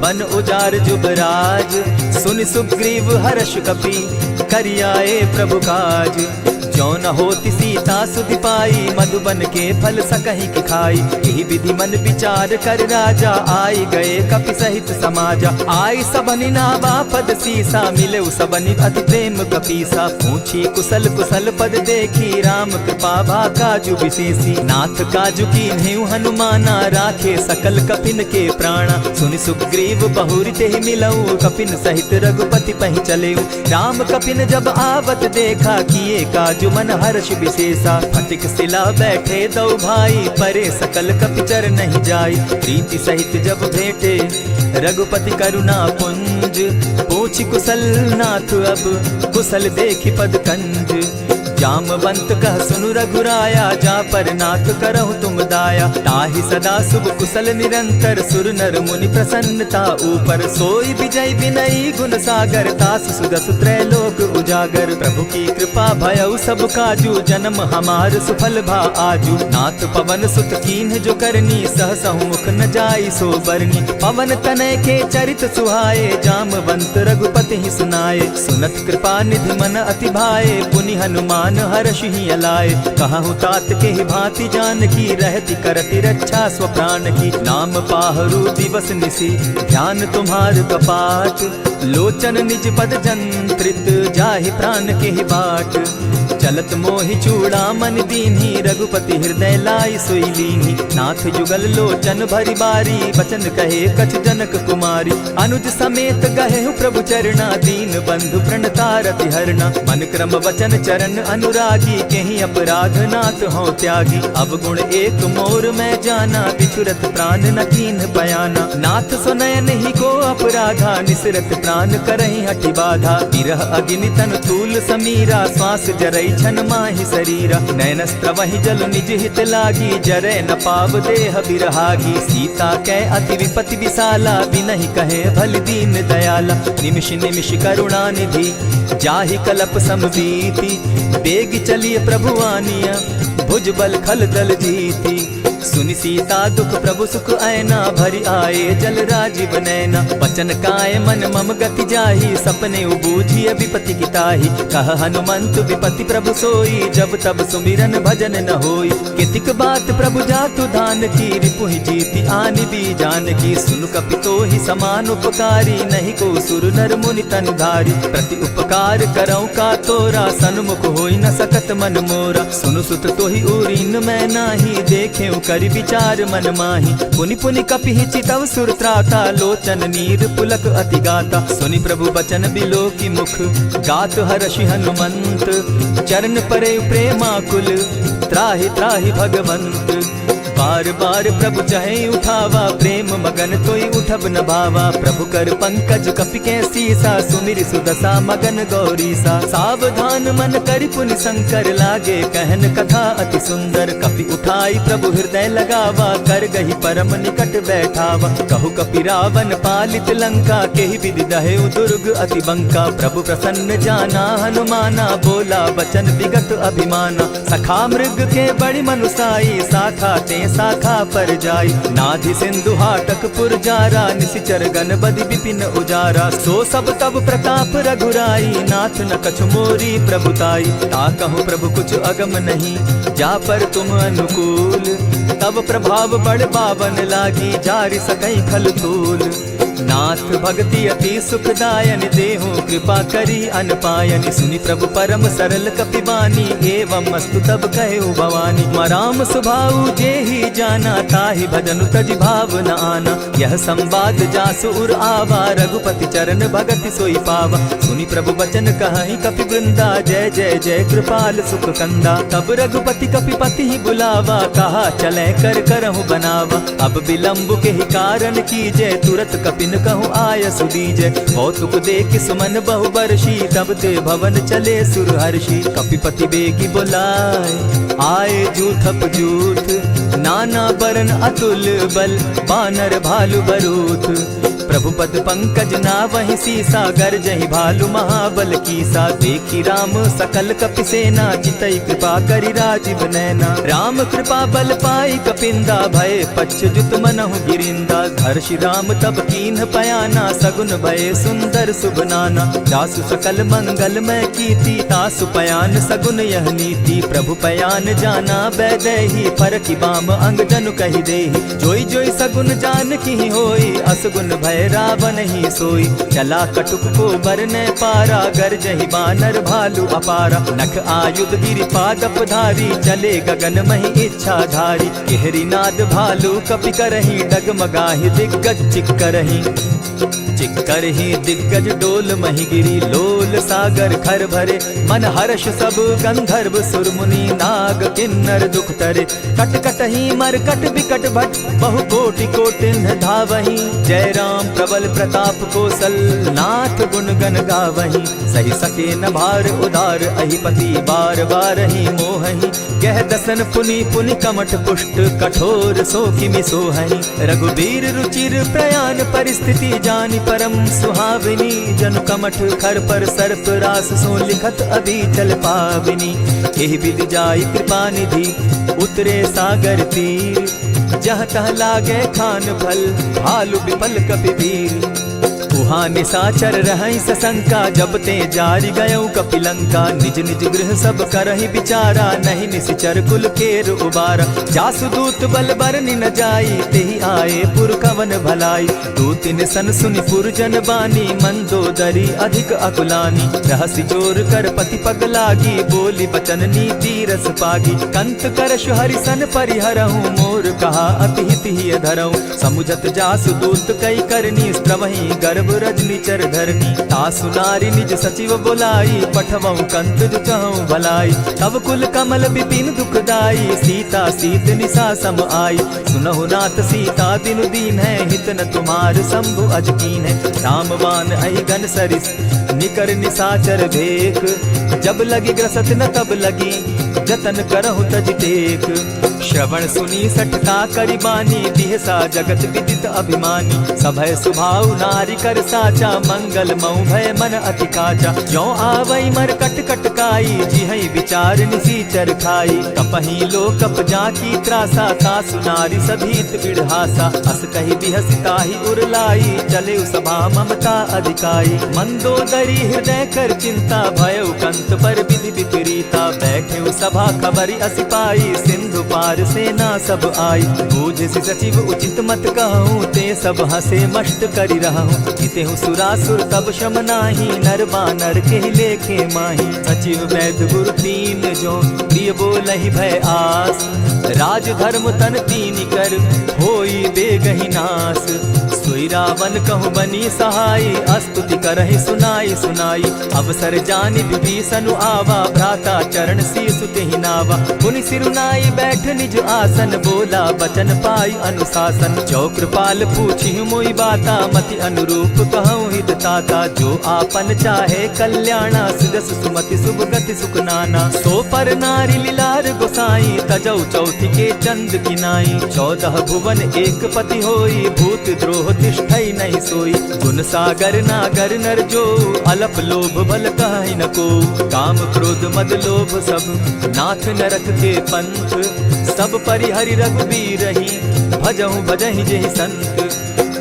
बन उजार जुबराज। सुनि सुग्रीव हर्ष कपि, करियाए प्रभु काज। जो न होती सीता सुधि पाई, मधुबन के फल सकहि की खाई। यही विधि मन विचार कर राजा, आई गए कपि सहित समाजा। आई सबनि नावा पद सीसा, मिले सबनि अति प्रेम कपीसा। पूछी कुशल कुशल पद देखी, राम कृपा भा काजु विशेषी। नाथ काजु कीन्हेउ हनुमाना, राखे सकल कपिन के प्राणा। सुनि सुग्रीव बहुरि तेहि मिलऊ, कपिन सहित रघुपति पहि चलेऊ। राम कपिन जब आवत देखा, किए काजु मन हर्ष विशेषा। फटिक सिला बैठे दो भाई, परे सकल कपिचर नहीं जाई। प्रीति सहित जब भेटे, रघुपति करुणा पुंज। पूछ कुशल नाथ अब, कुशल देखि पद कंज। जामवंत कह सुनु रघुराया, जा पर नाथ करहु तुम दाया। ताहि सदा शुभ कुशल निरंतर, सुर नर मुनि प्रसन्नता ऊपर। सोई विजय विनयी गुण सागर, तास सुदस त्रैलोक उजागर। प्रभु की कृपा भयउ सब काजू, जन्म हमार सुफल भा आजू। नाथ पवन सुत कीन्ह जो करनी, सहसहु मुख न जाई सो बरनी। पवन तनय के चरित सुहाए, जामवंत रघुपति ही सुनाए। सुनत कृपा निधि मन अति भाए, पुनि हनुमान हर्ष ही अलाए। कहूँ तात के ही भांति जानकी, रहती करती रक्षा स्व प्राण की। नाम पाहरु दिवस निसी, ध्यान तुम्हार कपाट। लोचन निज पद जंत्रित, जाहि प्राण के ही बाट। चलत मोहि चूड़ामन दीन्ही, रघुपति हृदय लाई सोई लीन्ही। नाथ जुगल लोचन भरी बारी, बचन कहे कछ जनक कुमारी। अनुज समेत गहे प्रभु चरणा, दीन बंधु प्रणतारति हरना। मन क्रम वचन चरण अनुरागी, केहि अपराध नाथ हो त्यागी। अब गुण एक मोर मैं जाना, बिचुरत प्राण न कीन्ह बयाना। नाथ सुनयन ही को अपराधा, निसरत प्राण करहि हठि बाधा। विरह अग्नि तन तूल समीरा, श्वास जरई छन माहि शरीरा। नयनस्त्र वहि जल निज हित लागी, जरै न पाव देह बिरहागी। सीता कै अति विपति विशाला, बिनहि कहे भल दीन दयाला। निमिष निमिष करुणा निधि, जाहि कलप समबीति। बेग चलिए प्रभु आनिया, भुज बल खल दल जीती। सुनि सीता दुख प्रभु सुख ऐना, भरि आए जल राजीव नैना। बचन काय मन मम गति जाहि, सपने बूझिय विपति की ताहि। कह हनुमंत विपति प्रभु सोई, जब तब सुमिरन भजन न होई। कितिक बात प्रभु जातु धान की, रिपुहि जीति आनि भी जान की। सुन कपितोहि समान उपकारी, नहीं को सुर नर मुनि तन धारी। प्रति उपकार करौ का तोरा, सन्मुख होई न सकत मन मोरा। सुनु सुत तोहि उरीन मैं नाही, देखे करि विचार मन माही। पुनि पुनि कपिहि चितव सुर त्राता, लोचन नीर पुलक अति गाता। सुनि प्रभु बचन बिलो की मुख, गात हर्षि हनुमंत। चरण परे प्रेमाकुल, त्राहि त्राहि भगवंत। बार बार प्रभु चहे उठावा, प्रेम मगन तोई उठब न भावा। प्रभु कर पंकज कपि के सीसा, सुमिर सुदशा मगन गौरीसा। सावधान मन करि पुनि शंकर, लागे कहन कथा अति सुंदर। कपि उठाई प्रभु हृदय लगावा, कर गही परम निकट बैठावा। कहु कपि रावण पालित लंका, केहि विधि दहेउ दुर्ग अति बंका। प्रभु प्रसन्न जाना हनुमाना, बोला बचन विगत अभिमाना। सखा मृग के बड़ी मनुसाई, साखा ते शाखा पर जाई। नाधि सिंधु हाटक पुर जारा, निशिचर गण बदि विपिन उजारा। सो सब तब प्रताप रघुराई, नाथ न कछु मोरी प्रभुताई। ताकहु प्रभु कुछ अगम नहीं, जा पर तुम अनुकूल। तब प्रभाव बड़ पावन लागी, जारि सकई खल तूल। नाथ भक्ति अति सुखदायन, देहु कृपा करी अनपायन। सुनि प्रभु परम सरल कपिबानी, एवं मस्तु तब कहेउ भवानी। मराम सुभाऊ जेहि जाना, ताहि भजनु तजि भाव न आना। यह संवाद जासु उर आवा, रघुपति चरण भगति सोई पावा। सुनि प्रभु बचन कहहि कपि वृंदा, जय जय जय कृपाल सुख कंदा। तब रघुपति कपिपति ही बुलावा, कहा चले कर करहु बनावा। अब विलंब के ही कारण कीजय, तुरत कपिन कहूँ आय सुदीजय। कौतुक देख सुमन बहु बरसी, तब ते भवन चले सुर हर्षि। कपिपति बेगी बुलाए, आए जूथप जूथ। नाना बरन अतुल बल, बानर भालु बरूथ। प्रभु पद पंकज नावहि सीसा, गर्जहि भालु महाबल कीसा। देखी राम सकल कपि सेना, चितई कृपा करि राजीव नैना। राम कृपा बल पाई कपिंदा, भय पच्युत मनहु गिरिंदा। हर्षि राम तब कीन्ह पयाना, सगुन भय सुंदर शुभ नाना। जासु सकल मंगलमय कीर्ति, तासु पयान सगुन यह नीति। प्रभु पयान जाना बैदेही, फरकि बाम अंग जनु कहि देहि। जोई जोई सगुन जान की होई, असगुन भय रावण ही सोई। चला कटुक को बरने पारा, गर्जहि बानर भालु अपारा। नख आयुध गिरिपादप धारी, चले गगन महि इच्छा धारी। केहरी नाद भालु कपि करहि, डगमगाहि दिग्गज चिक्करहि। चिक्करहि दिग्गज डोल महि गिरी, लोल सागर खर भरे। मन हर्ष सब गंधर्व सुर मुनि, नाग किन्नर दुख तरे। कट कटहि मरकट बिकट भट, बहु कोटि कोटिन्ह धावहि। जय राम प्रबल प्रताप कौशल, नाथ गुण गण गावहि। सही सके न भार उदार, अहिपति बार बार ही मोहहि। कह दसन पुनि पुनि कमठ पुष्ट, कठोर सो किमि सोहहि। रघुबीर रुचिर प्रयाण परिस्थिति, जानि परम सुहाविनी। जनु कमठ खर पर सर्प रास, सो लिखत अभी चल पाविनी। एहि विधि जाई कृपा निधि, उतरे सागर तीर। जहाँ तह लागे खान फल, भालु विपल कपि वीर। उहाँ निशाचर रहई सशंका, जब ते जारी गयऊ कपिलंका। निज निज गृह सब करहि विचारा, नहीं निशिचर कुल केर उबारा। जासु दूत बल बरनि न जाई, तेहि आए पुर कवन भलाई। दूतिन सन सुनि पुरजन बानी, मंदोदरी अधिक अकुलानी। रहसि जोर कर पति पग लागी, बोली बचन नीति रस पागी। कंत करश हरिसन परिहरहूँ, मोर कहा अति हित ही धरऊँ। समुझत जासु दूत कई करनी, स्त्रवहि गर्भ रजनी चर धरनी। तासु नारी निज सचिव बोलाई, पठवऊँ कंत जुचहूँ भलाई। तब कुल कमल विपिन दुखदाई, सीता सीत निशा सम आई। सुनहु नाथ सीता दिनु दीन है, हित न तुम्हार शंभु अजकीन है। रामबान अहिगन सरिस निकर निशाचर भेक, जब लगी ग्रसत न तब लगी, जतन करहु तज टेक। श्रवण सुनी सठता करिबानी, दिहसा जगत विदित अभिमानी। सभय सुभाव नारी कर साचा, मंगल मऊ भय मन अति काचा। जो आवई मर कट कट काई, जिहई विचार निसीचर खाई। कपही लो कप जाकी त्रासा, तासु नारी सभीत बिढ़ासा। अस कही बिहसिता ही उरलाई, चले सभा ममता अधिकाई। मंदोदरी हृदय कर चिंता, भयउ कंत पर विधि विपरीता। बैठे सभा खबरी असी पाई, सिंधु पार सेना सब आई। बूझसि सचिव उचित मत कहूँ, ते सब हसे मष्ट करि रहूँ। जितेहु सुरासुर तब शम नाही, नर बानर के लेखे माही। सचिव वैद्य गुरु तीन जो, प्रिय बोलहि भय आस। राज धर्म तन तीन कर, होई बेगहि नास। सोई रावण कहु बनी सहाय, स्तुति करहि सुनाई सुनाई। अवसर जानि विभीषण आवा, भ्राता चरण शीसु तेहि नावा। पुनि सिरुनाई बैठ निज आसन, बोला बचन पाई अनुशासन। जो कृपाल पूछि मोई बाता, मति अनुरूप कहूँ हित ताता। जो आपन चाहे कल्याणा, सिदस सुमति शुभ गति सुख नाना। सो पर नारी लीलार गोसाई, तजौ चौथि के चंद किनाई। 14 भुवन एक पति होई, भूत द्रोह तिष्ठई नहीं सोई। गुण सागर नागर नर जो, अलप लोभ बल कहि न को। काम क्रोध मद लोभ सब, नाथ नरक के पंथ। सब परिहरि रघुबीरहि, भजहु भजहि जेहि संत।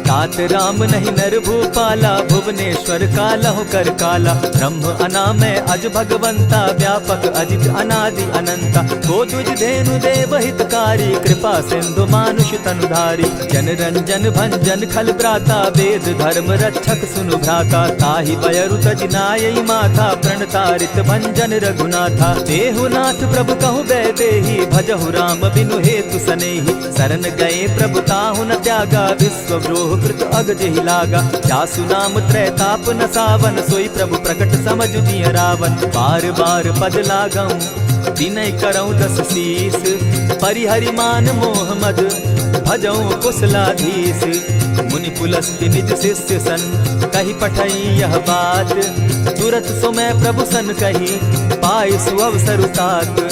तात राम नहीं नर भूपाला, भुवनेश्वर कालहु कर काला। ब्रह्म अनामय अज भगवंता, व्यापक अजित अनादि अनंता। को तुझ धेनु देव हितकारी, कृपा सिंधु मानुष तनुधारी। जन रंजन भंजन खल भ्राता, वेद धर्म रक्षक सुनु भ्राता। ताहि बयरु तज नायई माथा, प्रणतारित भंजन रघुनाथा। देहुनाथ प्रभु कहु बैदेहि, भजहु राम बिनु हेतु सनेहि। शरण गए प्रभु ताहु न त्यागा, विश्वव्रोह कृत अग जेहि लागा। जासु नाम त्रैताप न सावन, सोई प्रभु प्रकट समझ दिय रावण। बार बार पद लागऊं, विनय करऊं 10 शीस। परिहरि मान मोह मद, भजऊं कुशलाधीश। मुनि पुलस्त्य निज शिष्य सन, कही पठई यह बात। तुरत सो मैं प्रभु सन कही, पाई सुअवसर तात।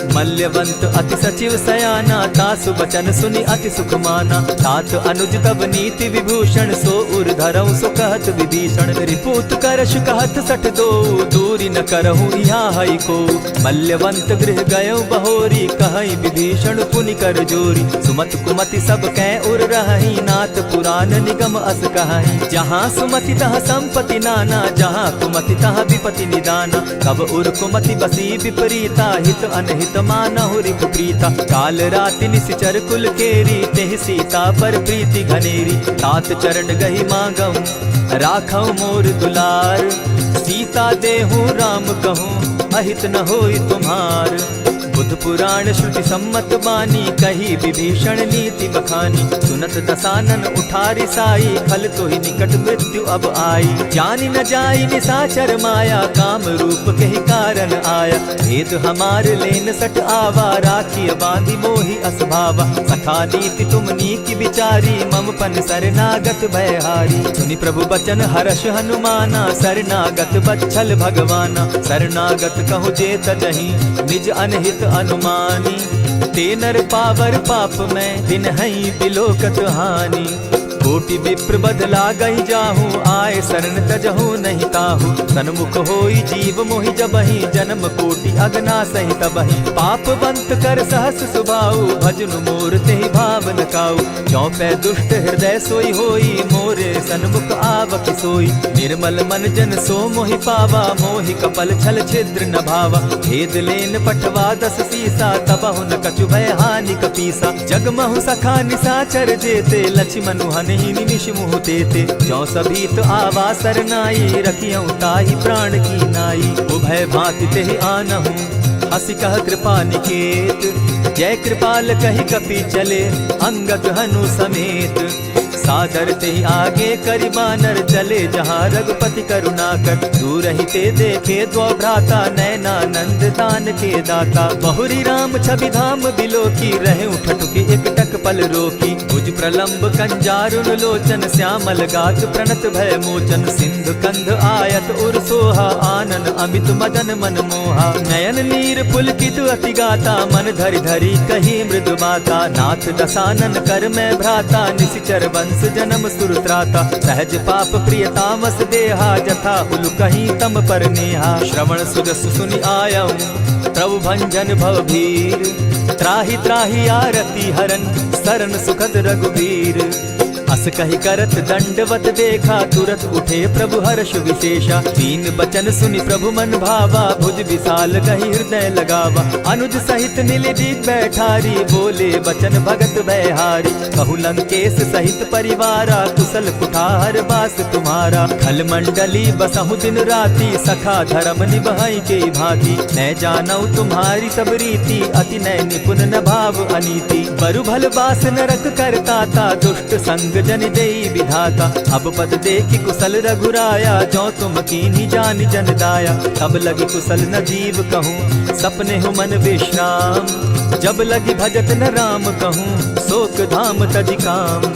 मल्यवंत अति सचिव सयाना, तासु बचन सुनि अति सुख माना। तात अनुज तब नीति विभूषण, सो उर धरऊं सो कहत विभीषण। रिपुत करश कहत सठ दो, दूरी न करहूँ यहाँ हई को। मल्यवंत गृह गयऊ बहोरी, कहई विभीषण पुनि कर जोरी। सुमत कुमति सब कै उर रहई, नाथ पुराण निगम अस कहई। जहाँ सुमति तहाँ संपत्ति नाना, जहाँ कुमति तहाँ विपति निदाना। कब उर कुमति बसी विपरीता, हित अनहित मानहु रिपु प्रीता। काल राति निशिचर कुल केरी, तेहि सीता पर प्रीति घनेरी। तात चरण गहि मांगऊं, राखऊं मोर दुलार। सीता देहूं राम कहूं, अहित न होई तुम्हार। बुद्ध पुराण श्रुति सम्मत बानी, कही विभीषण नीति बखानी। सुनत दसानन उठारी साई, खल तो ही निकट मृत्यु अब आई। जानी न जाई निशाचर माया, काम रूप के ही कारण आया। भेद हमार लेन सट आवा, राखी बांधी मोहि असभावा। सखा नीति तुम नीति विचारी, मम पन शरणागत भयहारी। सुनि प्रभु बचन हर्ष हनुमाना, शरणागत बच्छल भगवाना। शरणागत कहु जे तजहि, निज अनहित अनुमानी। ते नर पावर पाप में, दिन हई बिलोकत हानि। कोटि विप्र बदला गई जाहू, आए शरण तजहू नहीं ताहू। सन्मुख होई जीव मोहि जबहि, जन्म कोटि अगना सही तबहि। पापवंत कर सहस सुभाऊ, भजनु मोर तेहि भाव न काऊ। चौपै दुष्ट हृदय सोई होई, मोरे सन्मुख आवक सोई। निर्मल मन जन सो मोहि पावा, मोहि कपल छल छिद्र न भावा। भेद लेन पठवा 10 सीसा, तबहु न कछु भय हानि कपीसा। जगमहु सखा निसाचर जेते, लक्ष्मनु हनहि निमिष मुह तेते। जौ सभीत आवा सरनाई, रखियौ ताहि प्राण की नाई। उभय भांति तेहि आनहु, हसी कह कृपा निकेत। जय कृपाल कहि कपि चले, अंगद हनु समेत। सादर ते आगे करि बानर चले, जहाँ रघुपति करुणा कर। दूर ही ते देखे द्वौ भ्राता, नैनानंद दान के दाता। बहुरी राम छवि धाम बिलोकी, रहे ठठुकी एक टक पल रोकी। भुज प्रलंब कंजारुन लोचन, श्यामल गात प्रणत भय मोचन। सिंधु कंध आयत उर सोहा, आनन अमित मदन मन मोहा। नयन नीर पुलकित अति गाता, मन धरि धरि कही मृदु बाता। नाथ दसानन कर मैं भ्राता, निशिचर वंश जन्म सुरत्राता। सहज पाप प्रिय तामस देहा, जथा उलु कहीं तम पर नेहा। श्रवण सुजस सुनि आयऊ, प्रभु भंजन भव भीर। त्राहि त्राहि आरती हरन, सरन सुखद रघुबीर। अस कहि करत दंडवत देखा, तुरत उठे प्रभु हर्ष विशेषा। दीन बचन सुनि प्रभु मन भावा, भुज विशाल कहि हृदय लगावा। अनुज सहित नीलदीप बैठारी, बोले बचन भगत भयहारी। कहु लंकेश सहित परिवारा, कुशल कुठार बास तुम्हारा। खल मंडली बसहु दिन राति, सखा धर्म निभाई के भांति। मैं जानऊ तुम्हारी सब रीति, अति नय निपुण न भाव अनीति। बरु भल बास नरक करताता, दुष्ट संग जन देई विधाता। अब पद देखि कुशल रघुराया, जो तुम कीन्ही जानि जन दाया। तब लगी कुशल न जीव कहूँ, सपने हो मन विश्राम। जब लगी भजत न राम कहूँ, शोक धाम तजि काम।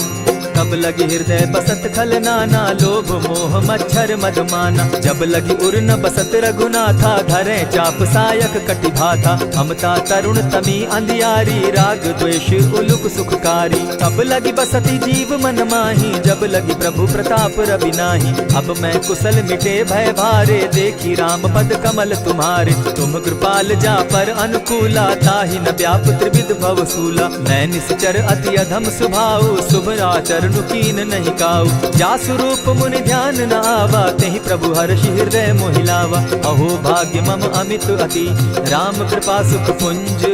तब लगी हृदय बसत खल नाना, लोभ मोह मच्छर मदमाना। जब लगी उर न बसत रघुनाथा, धरे चाप सायक कटि भाता। ममता तरुण तमी अंधियारी, राग द्वेष उलुक सुखकारी। तब लगी बसती जीव मन माही, जब लगी प्रभु प्रताप रवि नाही। अब मैं कुशल मिटे भय भारे, देखी राम पद कमल तुम्हारे। तुम कृपाल जा पर अनुकूला, ताहि न व्याप त्रिविध भव सूला। मैं निश्चर अति अधम स्वभाव, शुभ आचरण कीन नहीं काऊ। जासु रूप मुनि ध्यान न आवा, तेहि प्रभु हर्षि हृदय मोहिलावा। अहो भाग्य मम अमित अति, राम कृपा सुख पुंज।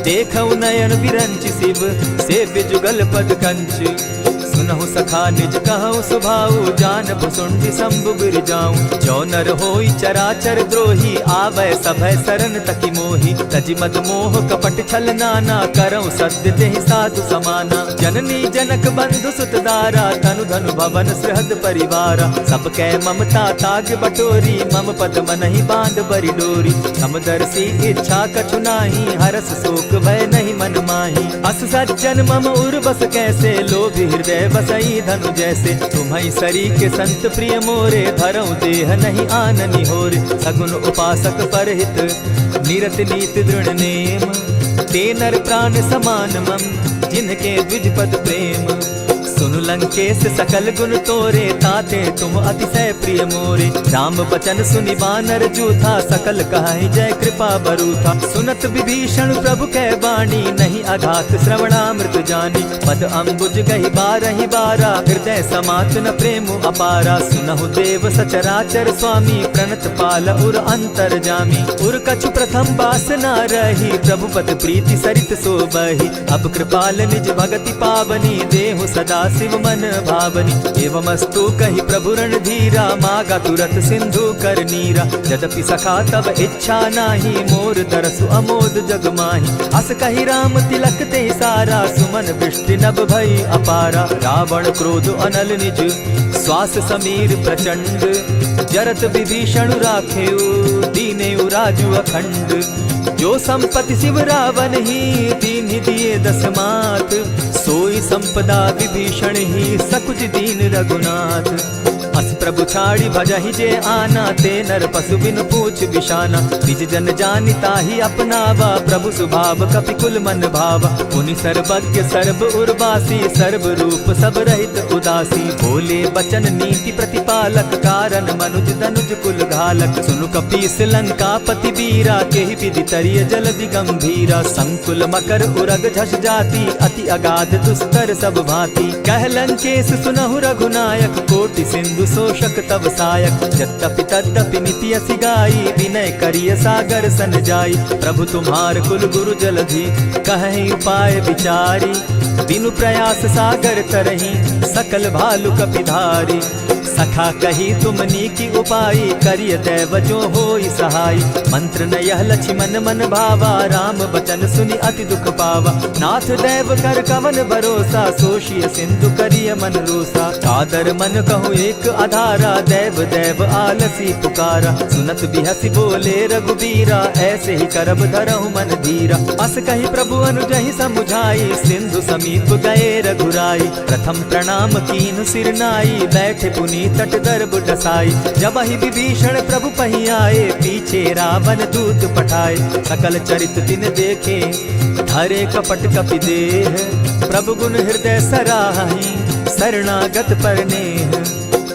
देखऊ नयन विरंचि शिव, सेव्य जुगल पद कंच। सुनहु सखा निज कहु सुभाऊ, जानब सुंडि शंभु गिर जाऊं। जो नर होई चराचर द्रोही, आवे सभय सरन तकि मोहि। तजि मद मोह कपट छल नाना, करऊं सत्य तेहि साधु समाना। जननी जनक बंधु सुत दारा, तनु धनु भवन सृहद परिवारा। सब कै ममता ताग बटोरी, मम पद मनहि बांध बरि डोरी। समदर्शी इच्छा कछु नाही, हरस शोक भय नहीं मन माही। अस सज्जन मम उर बस कैसे, लोभी हृदय बसई धनु जैसे। तुम्हाई सरी के संत प्रिय मोरे, धरऊ देह नहीं आननि होरे। सगुन उपासक परहित, निरत नीति दृढ़ नेम। ते नर प्राण समान मम, जिनके द्विज पद प्रेम। सुनु लंकेश सकल गुण तोरे, ताते तुम अतिशय प्रिय मोरे। राम बचन सुनि बानर जूथा, सकल कहाहि जय कृपा बरूथा। सुनत विभीषण प्रभु कै बाणी, नहीं अघात श्रवणामृत जानी। पद अम्बुज गहि बारहि बारा, हृदय समात न प्रेम अपारा। सुनहु देव सचराचर स्वामी, प्रणत पाल उर अंतर जामी। उर कछु प्रथम बास न रही, प्रभु पद प्रीति सरित सोबहि। अब कृपाल निज भगति पावनी, देहु सदा शिव मन भावनी। एवमस्तु कहि प्रभु रणधीरा, मागा तुरत सिंधु कर नीरा। यद्यपि सखा तब इच्छा नाही, मोर दरसु अमोद जग माही। अस कहि राम तिलक ते सारा, सुमन वृष्टि नभ भई अपारा। रावण क्रोध अनल निज, श्वास समीर प्रचंड। जरत विभीषण राखेउ, दीनेउ राजु अखंड। जो संपत्ति शिव रावण ही, दीन्हि दिए 10 मात। सोई संपदा विभीषण ही, सकुच दीन रघुनाथ। अस प्रभु छाड़ी भजहि जे आना, ते नर पशु बिन पूछ बिशाना। निज जन जानिता ही अपनावा, प्रभु स्वभाव कपिकुल मन भावा। उनि सर्वज्ञ सर्व उर्वासी, सर्व रूप सब रहित उदासी। बोले बचन नीति प्रतिपालक, कारण मनुज तनुज कुल घालक। सुनु कपीस लंकापति वीरा, केहि विधि तरिय जलधि गंभीरा। संकुल मकर उरग झष जाति, अति अगाध दुस्तर सब भांति। कह लंकेश सुनहु रघुनायक, कोटि सिंधु शोषक तब सायक। यद्यपि तद्यपि नीति असि गाई, विनय करिय सागर सन जाई। प्रभु तुम्हार कुल गुरु जलधि, कहि उपाय विचारी। बिनु प्रयास सागर तरही, सकल भालु कपिधारी। सखा कही तुमनी की उपाय, करिय दैव जो होई सहाय। मंत्र न यह लक्ष्मण मन भावा, राम बचन सुनि अति दुख पावा। नाथ दैव कर कवन भरोसा, सोषिय सिंधु करिय मन रोसा। सादर मन कहूँ एक आधारा, दैव दैव आलसी पुकारा। सुनत बिहसी बोले रघुबीरा, ऐसे ही करब धरहु मन धीरा। अस कही प्रभु अनुजहि समुझाई, सिंधु समीप गए रघुराई। प्रथम प्रणाम कीन सिर नाई, बैठे पुनि तट दर्ब डसाई। जब ही विभीषण प्रभु पही आए, पीछे रावण दूत पठाए। सकल चरित तिन देखे, धरे कपट कपि देह। प्रभु गुण हृदय सराहि, शरणागत पर नेह।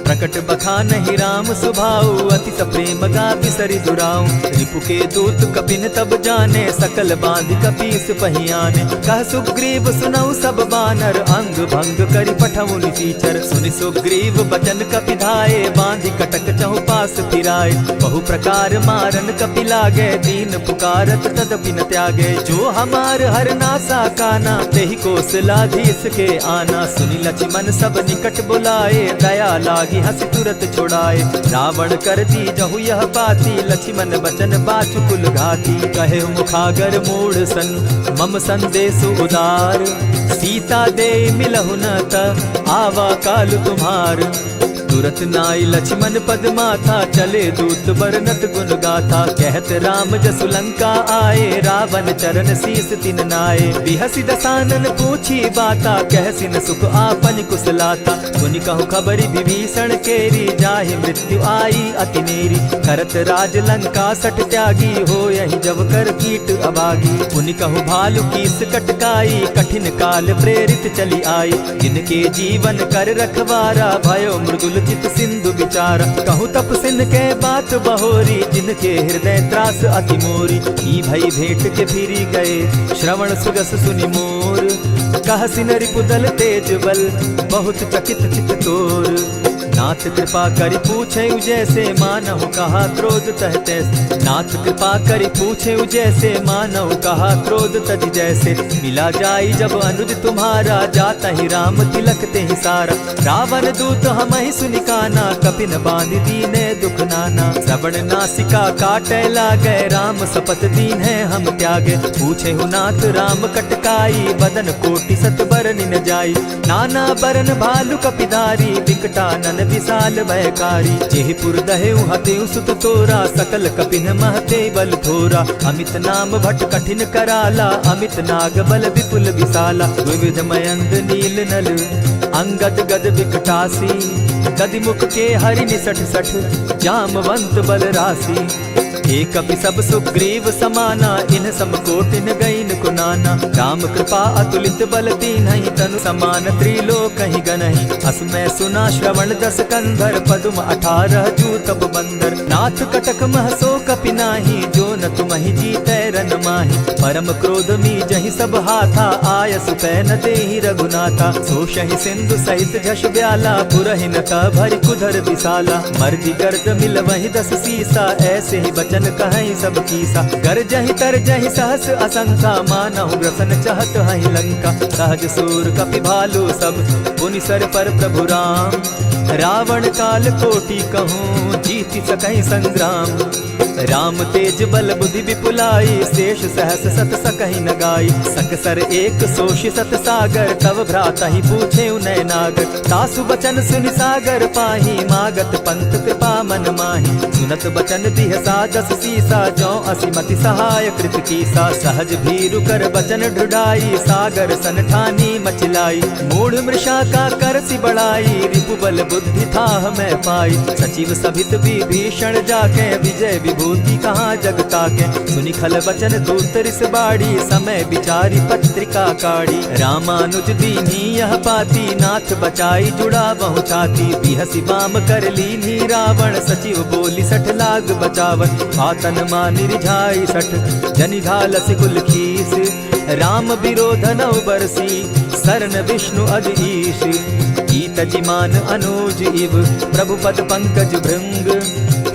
प्रकट बखानहि राम सुभाऊ, अति प्रेम गा बिसरि दुराऊ। रिपु के दूत कपिन तब जाने, सकल बांधि कपीस पहियाने। कह सुग्रीव सुनऊ सब बानर, अंग भंग करि पठऊ निसीचर। सुनि सुग्रीव बचन कपि धाये, बांधि कटक चहु पास फिराए। बहु प्रकार मारन कपि लागे, दीन पुकारत तदपि न त्यागे। जो हमार हरनासा काना, तेहि कौशलाधीश के आना। सुनि लक्ष्मण सब निकट बुलाए, दया लागी हंस तुरत छुड़ाए। रावण कर दी जहु यह बाती, लक्ष्मण बचन बाचु कुल घाती। कहे मुखागर मूढ़ सन, मम संदेश उदार। सीता दे मिलहु न त, आवा काल तुम्हार। तुरत नाई लक्ष्मण पद माथा, चले दूत बरनत गुण गाथा। कहत राम जसु लंका आए, रावण चरण शीस तिन नाए। बिहसी दसानन पूछी बाता, कहसी न सुख आपन कुशलाता। मुनि कहु खबरी विभीषण केरी, जाहि मृत्यु आई अति नेरी। करत राज लंका सठ त्यागी, हो यही जब कर कीट अभागी। मुनि कहु भालु कीस कटकाई, कठिन काल प्रेरित चली आई। जिनके जीवन कर रखवारा, भयो मृदुल चित सिंधु विचार। कहु तप सिंध के बात बहोरी, जिनके हृदय त्रास अति मोरी। ई भई भेंट के फिरी गए, श्रवण सुगस सुनि मोर। कह सिन रिपुदल तेज बल, बहुत चकित चित तोर। नाथ कृपा करि पूछे जैसे, मानहु कहा क्रोध तह तैसे। नाथ कृपा करि पूछे जैसे, मानहु कहा क्रोध तज जैसे। मिला जाई जब अनुज तुम्हारा, जाता ही राम तिलक ते ही सारा। रावण दूत हम ही सुनि काना, कपिन बांध दीने दुख नाना। श्रवण नासिका काटे लागे, राम सपत दीन है हम त्यागे। पूछे हु नाथ राम कटकाई, बदन कोटि सत बरन न जाई। नाना बरन भालु कपिधारी, विकटानन विशाल भयकारी। जेहिपुर दहेउ हतेउ सुत तोरा, सकल कपिन महते बल थोरा। अमित नाम भट कठिन कराला, अमित नाग बल विपुल विशाला। विविध मयंद नील नल, अंगद गद विकटासी। गदि मुख के हरि निसठ सठ, जामवंत बल राशि। एक कपि सब सुग्रीव समाना, इन सम कोटिन गईन कुनाना। राम कृपा अतुलित बल दीन्हि, तनु समान त्रिलोक ही गनहि। अस मैं सुना श्रवण दस कंधर, पदुम 18 जूतब बंदर। नाथ कटक महसो कपि नाही, जो न तुमहि जीतै रन माहि। परम क्रोध मी जहि सब हाथा, आयसु पै न देहि रघुनाथा। सोषहि सिंधु सहित झष ब्याला, पुरहि न भरि कुधर विशाला। मर्दि गर्द मिल वहि 10 सीसा, ऐसे ही बचन कहीं सब कीसा। कर जहि तर जहि सहस असंख्या, मानहु ग्रसन चाहत हहि लंका। सहज सूर कपि भालु सब, पुनि सर पर प्रभु राम। रावण काल कोटि कहूँ, जीति सकहि संग्राम। राम तेज बल बुद्धि विपुलाई, शेष सहस सत सकहि न गाई। सकसर एक सोषि सत सागर, तव भ्राता ही पूछे उनय नागर। तासु बचन सुनि सागर पाही, मागत पंत कृपा मन माही। सुनत बचन बिहसा दस सीसा, जौ असिमति सहाय कृत कीसा। सहज भीरु कर बचन ढुढ़ाई, सागर सन ठानी मचिलाई। मूढ़ मृषा का कर सी बढ़ाई, रिपुबल बुद्धि थाह मैं पाई। सचिव सभित विभीषण जाके, विजय विभूति कहाँ जगता के। सुनि खल बचन दूत रिस बाड़ी, समय विचारी पत्रिका काढ़ी। रामानुज दीनी यह पाती, नाथ बचाई जुड़ा बहु छाती। बिहसी बाम कर लीनी रावण, सचिव बोली सठ लाग बचावन। आतन मानि रिझाई सठ, जनि घालसि कुल खीस। राम विरोध नौ बरसी, शरण विष्णु अधीश। गीत जिमान अनुज इव, प्रभु पद पंकज भृंग।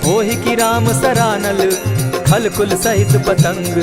होहि की राम सरानल, खल कुल सहित पतंग।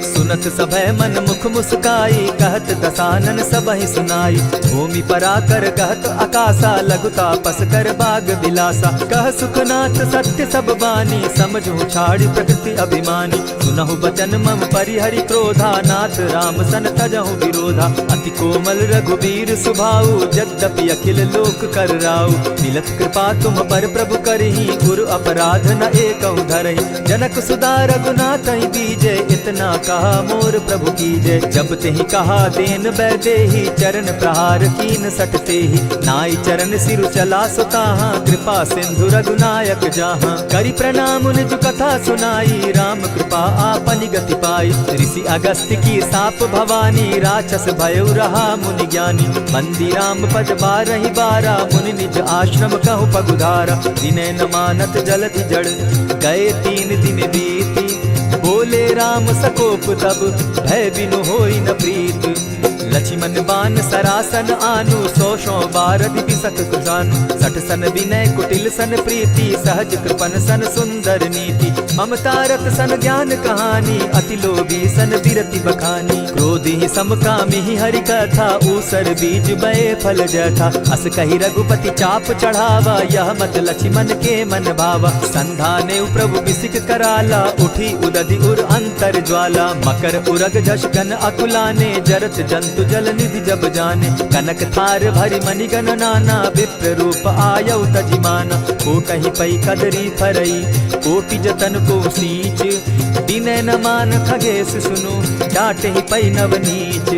सुनत सभय मन मुख मुस्काई, कहत दसानन सबहि सुनाई। भूमि पराकर कहत आकाशा, लघुता पस कर बाग बिलासा। कह सुखनाथ सत्य सब बानी, समझू छाड़ी प्रकृति अभिमानी। सुनहु बचन मम परिहरि क्रोधा, नाथ राम सन तजहु विरोधा। अति कोमल रघुबीर सुभाऊ, यद्यपि अखिल लोक कर राऊ। मिलत कृपा तुम पर प्रभु करही, गुरु अपराध न एकहु धरहि। जनक सुधा रघुनाथ दीजे, इतना कहा मोर प्रभु कीजय। जब तेहि कहा देन बैदेही, चरण प्रहार कीन सटते ही। नाई चरण सिरु चला सुताहा, कृपा सिंधु रघुनायक जाहा। करि प्रणाम निज कथा सुनाई, राम कृपा आपनि गति पाई। ऋषि अगस्त्य की साप भवानी, राक्षस भयउ रहा मुनि ज्ञानी। बंदी राम पद बारहि बारा, मुनि निज आश्रम कहु पगुधारा। विनय न मानत जलधि जड़, गए 3 दिन बीती। बोले राम सकोप तब, भय बिनु होई न प्रीत। लक्ष्मण बान सरासन आनु, 100 बारधि बिसक कुजानु। सठ सन विनय कुटिल सन प्रीति, सहज कृपन सन सुंदर नीति। ममता रत सन ज्ञान कहानी, अति लोभी सन बिरति बखानी। क्रोधि समकामी हरि कथा, ऊसर बीज बये फल जथा। अस कहि रघुपति चाप चढ़ावा, यह मत लक्ष्मण के मन भावा। संधाने प्रभु बिसिक कराला, उठी उदधि उर अंतर ज्वाला। मकर उरग जश गन अकुलाने, जरत जंतु जल निधि जब जाने। कनक थार भरि मणिगण नाना, विप्र रूप आयउ तजिमाना। कोटहि पै कदरी फरई, कोटि जतन को सींच। विनय न मान खगेश सुनु, डांटहि पै नव नीच।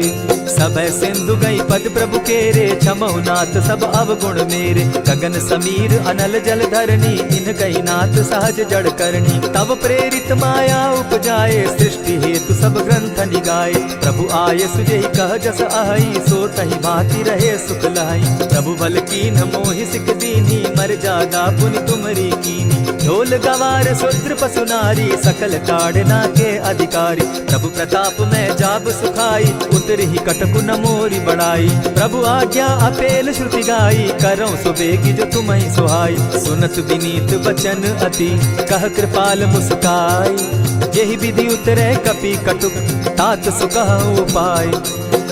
सबय सिंधु गई पद प्रभु केरे, क्षमहु नाथ सब अवगुण मेरे। गगन समीर अनल जल धरनी, इन गई नाथ सहज जड़ करनी। तब प्रेरित माया उपजाए, सृष्टि हेतु सब ग्रंथ निगाए। प्रभु आये सुजेहि कह जस अहई, सो तहि भांति रहे सुख लहई। प्रभु बल कीन मोहि सिख दीनी, मर्यादा पुनि तुमरी कीनी। ढोल गवार शूद्र पशु नारी, सकल ताड़ना के अधिकारी। प्रभु प्रताप में जाब सुखाई, उतरहि कटकु न मोरी बड़ाई। प्रभु आज्ञा अपेल श्रुति गाई, करऊं सुबेगी जो तुम्हि सुहाई। सुनत विनीत बचन अति, कह कृपाल मुस्काई। जेहि विधि उतरे कपि कटुक, तात सुकहु उपाय।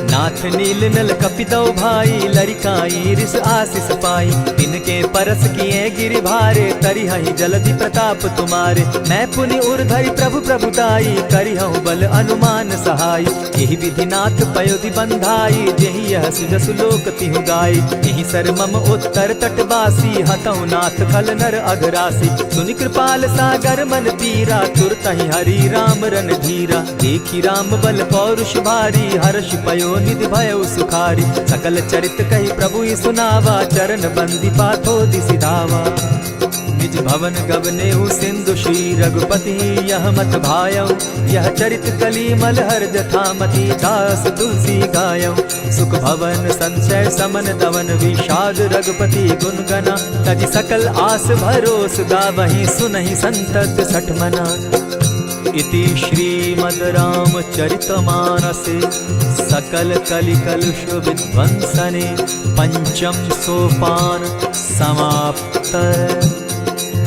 नाथ नील नल कपितौ भाई, लरिकाई रिस आशीष पाई। तिनके परस किए गिरि भारे, तरिहहि जलधि प्रताप तुम्हारे। मैं पुनि उर्धरि प्रभु प्रभुताई, करिहउँ बल अनुमान सहाय। एहि विधि नाथ पयोधि बंधाई, जेहि यह सुजसु लोक तिहु गाई। एहि सर मम उत्तर तटवासी, हतउ नाथ खल नर अघरासी। सुनि कृपाल सागर मन पीरा, तुरतहि हरि राम रन धीरा। देखि राम बल पौरुष भारी, हर्ष पयो निधि भयउ सुखारी। सकल चरित कहि प्रभु ही सुनावा, चरण बंदी पाथो दिसि धावा। निज भवन गवनेउ सिंधु श्री रघुपति, यह मत भायउ। यह चरित कली मलहर जथामति, दास तुलसी गायउ। सुख भवन संशय समन दवन, विषाद रघुपति गुण गना। तजि सकल आस भरोस, गावहि सुनहि संतत सठ मना। इति श्रीमद् रामचरितमानसे, सकल कलिकलुष विध्वंसने। पंचम सोपान समाप्त।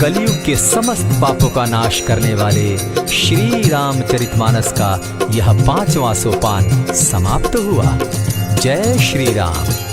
कलयुग के समस्त पापों का नाश करने वाले श्री रामचरितमानस का यह 5वां सोपान समाप्त हुआ। जय श्री राम।